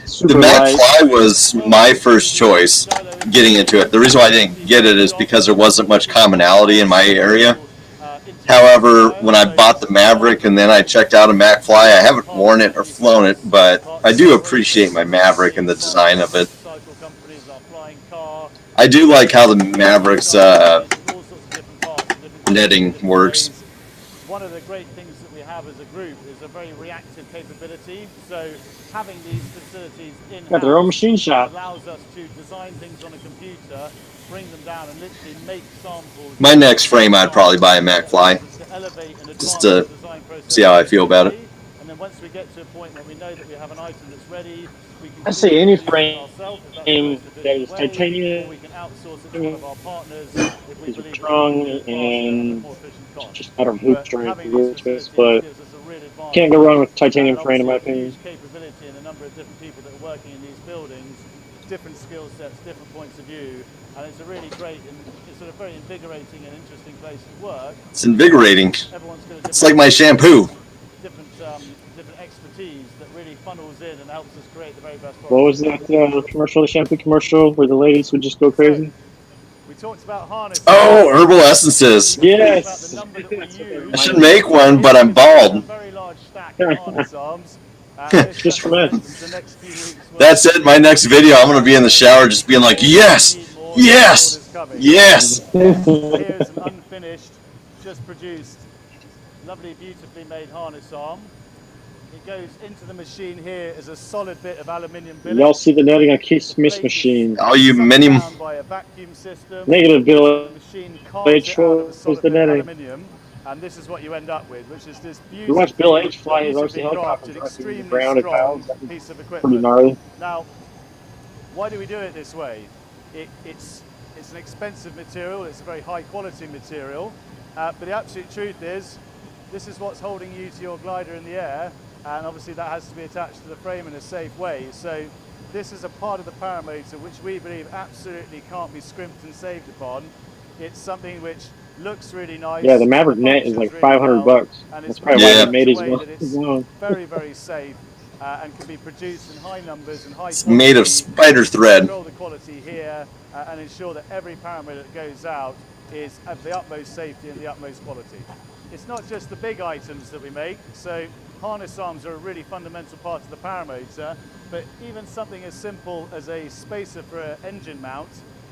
[SPEAKER 2] Super
[SPEAKER 1] The
[SPEAKER 2] light.
[SPEAKER 1] McFly was my first choice getting into it. The reason why I didn't get it is because there wasn't much commonality in my area. However, when I bought the Maverick and then I checked out a McFly, I haven't worn it or flown it, but I do appreciate my Maverick and the design of it. I do like how the Maverick's netting works.
[SPEAKER 10] One of the great things that we have as a group is a very reactive capability. So having these facilities in-house
[SPEAKER 2] Got their own machine shop.
[SPEAKER 10] allows us to design things on a computer, bring them down and literally make samples.
[SPEAKER 1] My next frame, I'd probably buy a McFly, just to see how I feel about it.
[SPEAKER 10] And then once we get to a point where we know that we have an item that's ready, we can
[SPEAKER 2] I say any frame
[SPEAKER 10] ourselves,
[SPEAKER 2] that is titanium,
[SPEAKER 10] we can outsource it to one of our partners if we
[SPEAKER 2] is
[SPEAKER 10] believe
[SPEAKER 2] strong,
[SPEAKER 10] it's
[SPEAKER 2] and just a matter of hoop strength, but
[SPEAKER 10] but
[SPEAKER 2] can't go wrong with titanium frame in my opinion.
[SPEAKER 10] Capability and a number of different people that are working in these buildings, different skill sets, different points of view, and it's a really great and it's sort of very invigorating and interesting place to work.
[SPEAKER 1] It's invigorating.
[SPEAKER 10] Everyone's got a
[SPEAKER 1] It's like my shampoo.
[SPEAKER 10] different expertise that really funnels in and helps us create the very best product.
[SPEAKER 2] What was that commercial, the shampoo commercial, where the ladies would just go crazy?
[SPEAKER 10] We talked about harness.
[SPEAKER 1] Oh, herbal essences.
[SPEAKER 2] Yes.
[SPEAKER 1] I should make one, but I'm bald.
[SPEAKER 10] Very large stack of harness arms.
[SPEAKER 2] Just for men.
[SPEAKER 1] That's it. My next video, I'm going to be in the shower just being like, yes, yes, yes.
[SPEAKER 10] Here's an unfinished, just produced, lovely, beautifully made harness arm. It goes into the machine here as a solid bit of aluminium billet.
[SPEAKER 2] Y'all see the netting on Keith Smith's machine.
[SPEAKER 1] Oh, you mini.
[SPEAKER 10] By a vacuum system.
[SPEAKER 2] Negative Bill
[SPEAKER 10] Machine
[SPEAKER 2] H was the netting.
[SPEAKER 10] aluminium, and this is what you end up with, which is this
[SPEAKER 2] You
[SPEAKER 10] beautiful,
[SPEAKER 2] watch Bill H fly his RC helicopter
[SPEAKER 10] crafted,
[SPEAKER 2] across the
[SPEAKER 10] extremely
[SPEAKER 2] ground at
[SPEAKER 10] strong
[SPEAKER 2] times.
[SPEAKER 10] piece of
[SPEAKER 2] Pretty
[SPEAKER 10] equipment.
[SPEAKER 2] gnarly.
[SPEAKER 10] Now, why do we do it this way? It's an expensive material, it's a very high quality material, but the absolute truth is, this is what's holding you to your glider in the air, and obviously that has to be attached to the frame in a safe way. So this is a part of the paramotor which we believe absolutely can't be scrimped and saved upon. It's something which looks really nice.
[SPEAKER 2] Yeah, the Maverick net is like 500 bucks. That's probably why they made it as well.
[SPEAKER 10] Very, very safe and can be produced in high numbers and high
[SPEAKER 1] It's
[SPEAKER 10] quality.
[SPEAKER 1] made of spider thread.
[SPEAKER 10] Control the quality here and ensure that every paramotor that goes out is of the utmost safety and the utmost quality. It's not just the big items that we make, so harness arms are a really fundamental part of the paramotor, but even something as simple as a spacer for an engine mount,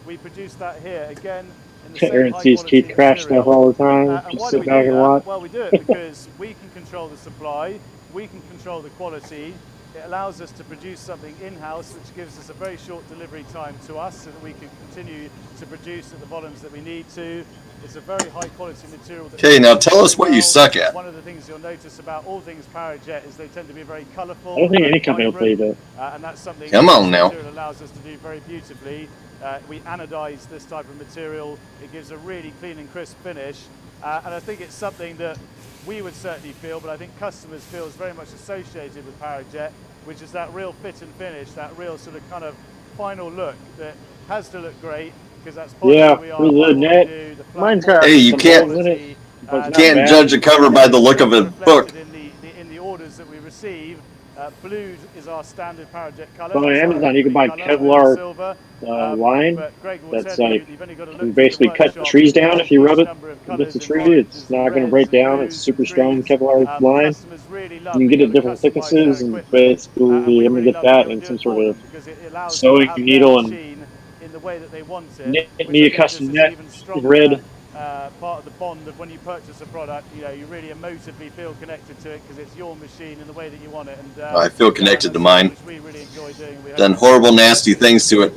[SPEAKER 10] we produce that here again in the same
[SPEAKER 2] Aaron sees Keith crash stuff all the time. Just sit back and watch.
[SPEAKER 10] Well, we do it because we can control the supply, we can control the quality. It allows us to produce something in-house, which gives us a very short delivery time to us so that we can continue to produce at the volumes that we need to. It's a very high quality material.
[SPEAKER 1] Okay, now tell us what you suck at.
[SPEAKER 10] One of the things you'll notice about all things Parajet is they tend to be very colourful.
[SPEAKER 2] I don't think any company will play that.
[SPEAKER 10] And that's something
[SPEAKER 1] Come on now.
[SPEAKER 10] Material allows us to do very beautifully. We anodize this type of material. It gives a really clean and crisp finish. And I think it's something that we would certainly feel, but I think customers feel is very much associated with Parajet, which is that real fit and finish, that real sort of kind of final look that has to look great, because that's part of who we are.
[SPEAKER 2] The net. Mine's got
[SPEAKER 1] Hey, you can't judge a cover by the look of a book.
[SPEAKER 10] In the orders that we receive, blue is our standard Parajet color.
[SPEAKER 2] Well, on Amazon, you can buy Kevlar line that's like, you basically cut trees down. If you rub it against a tree, it's not going to break down. It's super strong Kevlar line. You can get it different thicknesses, and basically I'm going to get that in some sort of sewing needle and knit me a custom net in red
[SPEAKER 10] part of the bond of when you purchase a product. You know, you really emotively feel connected to it because it's your machine in the way that you want it. And
[SPEAKER 1] I feel connected to mine.
[SPEAKER 10] which we really enjoy doing.
[SPEAKER 1] Done horrible, nasty things to it.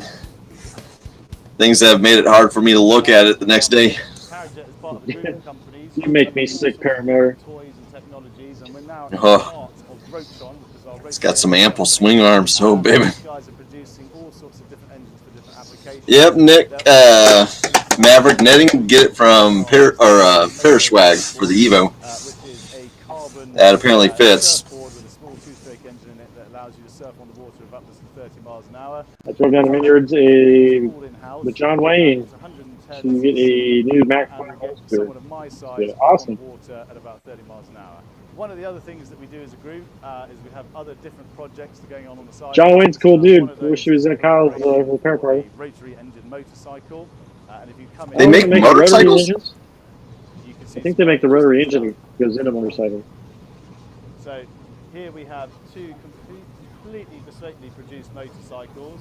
[SPEAKER 1] Things that have made it hard for me to look at it the next day.
[SPEAKER 10] Parajet is part of a group of companies.
[SPEAKER 2] You make me sick, Paramotor.
[SPEAKER 10] Toys and technologies, and we're now
[SPEAKER 1] Oh.
[SPEAKER 10] part of Rotron, which is our
[SPEAKER 1] It's got some ample swing arms. Oh, baby.
[SPEAKER 10] These guys are producing all sorts of different engines for different applications.
[SPEAKER 1] Yep, Nick. Maverick Netting, get it from Paraswag for the Evo.
[SPEAKER 10] Which is a carbon
[SPEAKER 1] That apparently fits.
[SPEAKER 10] surfboard with a small two-stroke engine in it that allows you to surf on the water of up to 30 miles an hour.
[SPEAKER 2] I drove down the vineyards
[SPEAKER 10] All
[SPEAKER 2] with John Wayne
[SPEAKER 10] It's 110
[SPEAKER 2] to get a new Mac
[SPEAKER 10] and we
[SPEAKER 2] 4
[SPEAKER 10] get
[SPEAKER 2] holster.
[SPEAKER 10] someone of my size
[SPEAKER 2] Yeah, awesome.
[SPEAKER 10] on water at about 30 miles an hour. One of the other things that we do as a group is we have other different projects going on the side.
[SPEAKER 2] John Wayne's a cool dude.
[SPEAKER 10] One of
[SPEAKER 2] I wish he
[SPEAKER 10] those
[SPEAKER 2] was at Kyle's repair party.
[SPEAKER 10] a rotary engine motorcycle. And if you come in,
[SPEAKER 1] They make
[SPEAKER 2] rotary
[SPEAKER 1] motorcycles?
[SPEAKER 2] engines?
[SPEAKER 10] you can see
[SPEAKER 2] I think they make the rotary engine that goes in a motorcycle.
[SPEAKER 10] So here we have two completely bespokenly produced motorcycles.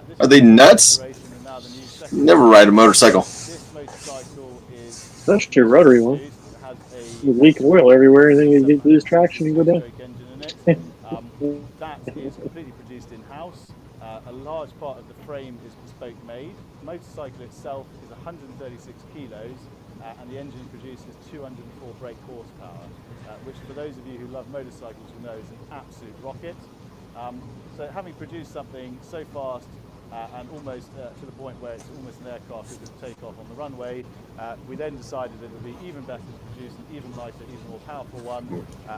[SPEAKER 10] This
[SPEAKER 1] Are they
[SPEAKER 10] is
[SPEAKER 1] nuts?
[SPEAKER 10] the and now the new second
[SPEAKER 1] Never ride a motorcycle.
[SPEAKER 10] This motorcycle is
[SPEAKER 2] Especially a rotary one.
[SPEAKER 10] it has
[SPEAKER 2] You leak oil everywhere, and then you lose traction and you go down.
[SPEAKER 10] stroke engine in it. That is completely produced in-house. A large part of the frame is bespoke made. The motorcycle itself is 136 kilos, and the engine produces 204 brake horsepower, which for those of you who love motorcycles will know is an absolute rocket. So having produced something so fast and almost to the point where it's almost an aircraft that could take off on the runway, we then decided that it would be even better to produce an even lighter, even more powerful one,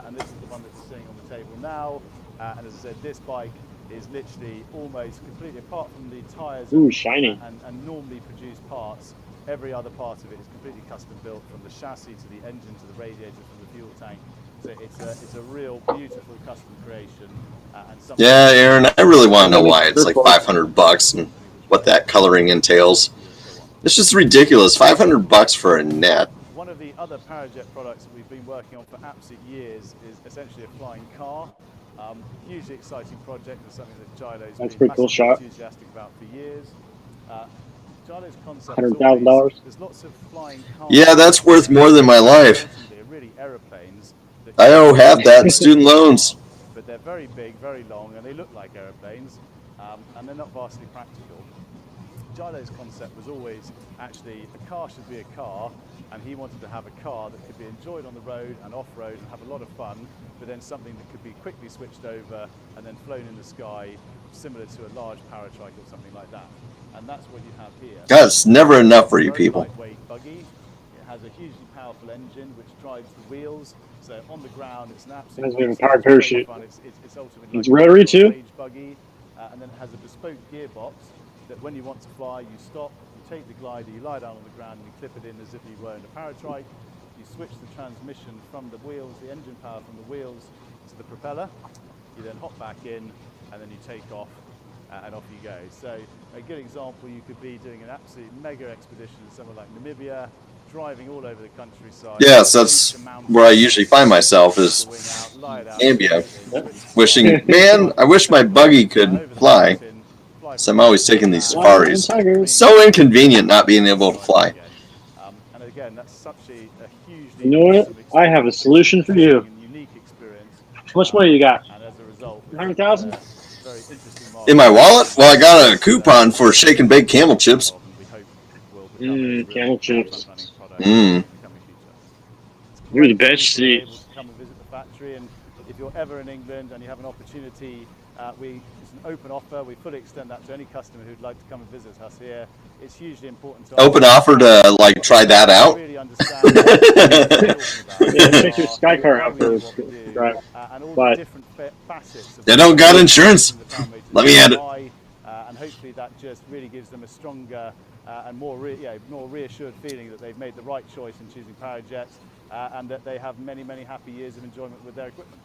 [SPEAKER 10] and this is the one that's sitting on the table now. And as I said, this bike is literally almost completely, apart from the tyres and normally produced parts, every other part of it is completely custom built, from the chassis to the engine to the radiator to the fuel tank. So it's a real beautiful custom creation. And something
[SPEAKER 1] Yeah, Aaron, I really want to know why it's like $500 and what that coloring entails. It's just ridiculous. $500 for a net.
[SPEAKER 10] One of the other Parajet products that we've been working on for absolute years is essentially a flying car. Hugely exciting project, and something that Gilo's been massively enthusiastic about for years. Gilo's concept is
[SPEAKER 2] $100,000.
[SPEAKER 10] there's lots of flying cars.
[SPEAKER 1] Yeah, that's worth more than my life.
[SPEAKER 10] They're really aeroplanes.
[SPEAKER 1] I owe half that in student loans.
[SPEAKER 10] But they're very big, very long, and they look like aeroplanes, and they're not vastly practical. Gilo's concept was always actually a car should be a car, and he wanted to have a car that could be enjoyed on the road and off-road and have a lot of fun, but then something that could be quickly switched over and then flown in the sky, similar to a large paratrike or something like that. And that's what you have here.
[SPEAKER 1] God, it's never enough for you people.
[SPEAKER 10] Lightweight buggy. It has a hugely powerful engine which drives the wheels. So on the ground, it's an absolute.
[SPEAKER 2] It has a powered parachute.
[SPEAKER 10] It's ultimately
[SPEAKER 2] It's rotary too.
[SPEAKER 10] Buggy, and then it has a bespoke gearbox that when you want to fly, you stop, you take the glider, you lie down on the ground, and you clip it in as if you were in a paratrike. You switch the transmission from the wheels, the engine power from the wheels to the propeller. You then hop back in, and then you take off, and off you go. So a good example, you could be doing an absolute mega expedition somewhere like Namibia, driving all over the countryside.
[SPEAKER 1] Yes, that's where I usually find myself, is Zambia. Wishing, man, I wish my buggy could fly. So I'm always taking these safaris. So inconvenient not being able to fly.
[SPEAKER 10] And again, that's such a hugely.
[SPEAKER 2] You know what? I have a solution for you. How much money you got?
[SPEAKER 10] And as a result,
[SPEAKER 2] 100,000?
[SPEAKER 1] In my wallet? Well, I got a coupon for shake and bake camel chips.
[SPEAKER 2] Camel chips.
[SPEAKER 1] Mmm.
[SPEAKER 2] You're the best seat.
[SPEAKER 10] Come and visit the factory, and if you're ever in England and you have an opportunity, it's an open offer. We fully extend that to any customer who'd like to come and visit us here. It's hugely important to
[SPEAKER 1] Open offer to like try that out.
[SPEAKER 10] really understand
[SPEAKER 2] take your Sky Car out for a drive.
[SPEAKER 10] And all
[SPEAKER 2] But
[SPEAKER 10] the different facets of
[SPEAKER 1] They don't got insurance. Let me add it.
[SPEAKER 10] And hopefully that just really gives them a stronger and more reassured feeling that they've made the right choice in choosing Parajet, and that they have many, many happy years of enjoyment with their equipment.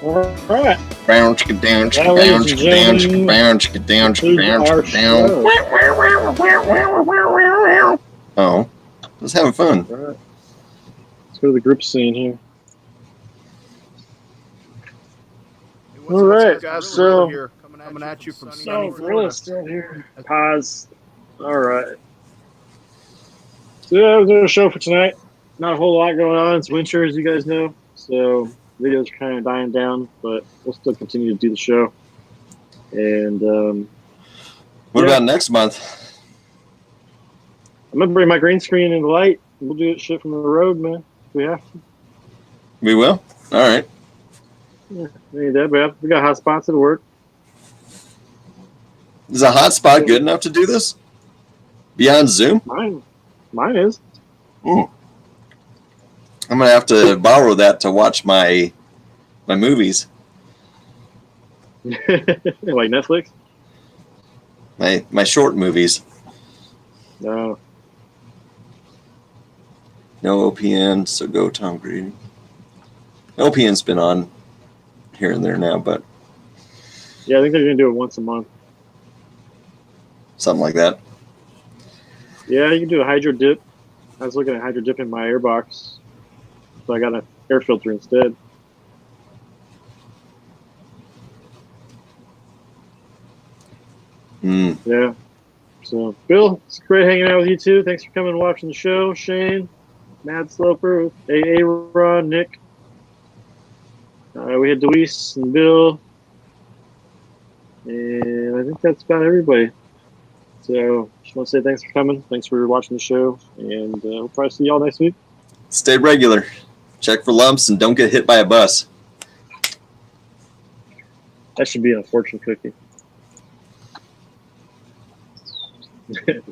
[SPEAKER 2] All right.
[SPEAKER 1] Down, chicka down, chicka down, chicka down, chicka down, chicka down, chicka down, chicka down. Oh, just having fun.
[SPEAKER 2] All right. Let's go to the group scene here. All right, so
[SPEAKER 8] coming at you from
[SPEAKER 2] Gorilla still here. Pause. All right. So yeah, that was our show for tonight. Not a whole lot going on. It's winter, as you guys know, so videos are kind of dying down, but we'll still continue to do the show. And
[SPEAKER 1] What
[SPEAKER 2] yeah.
[SPEAKER 1] about next month?
[SPEAKER 2] I'm gonna bring my green screen and light. We'll do it shit from the road, man. If we have to.
[SPEAKER 1] We will. All right.
[SPEAKER 2] Yeah, we need that, but we got hot spots at work.
[SPEAKER 1] Is a hotspot good enough to do this? Beyond Zoom?
[SPEAKER 2] Mine is.
[SPEAKER 1] I'm gonna have to borrow that to watch my movies.
[SPEAKER 2] Like Netflix?
[SPEAKER 1] My short movies.
[SPEAKER 2] No.
[SPEAKER 1] No OPN, so go Tom Grady. OPN's been on here and there now, but
[SPEAKER 2] Yeah, I think they're gonna do it once a month.
[SPEAKER 1] something like that.
[SPEAKER 2] Yeah, you can do a hydro dip. I was looking at hydro dip in my airbox, so I got an air filter instead. Yeah. So, Bill, it's great hanging out with you too. Thanks for coming and watching the show. Shane, Mad Sloper, AA Ron, Nick. We had Deweese and Bill. And I think that's about everybody. So, just want to say thanks for coming. Thanks for watching the show. And we'll probably see y'all next week.
[SPEAKER 1] Stay regular. Check for lumps and don't get hit by a bus.
[SPEAKER 2] That should be in a fortune cookie. Later.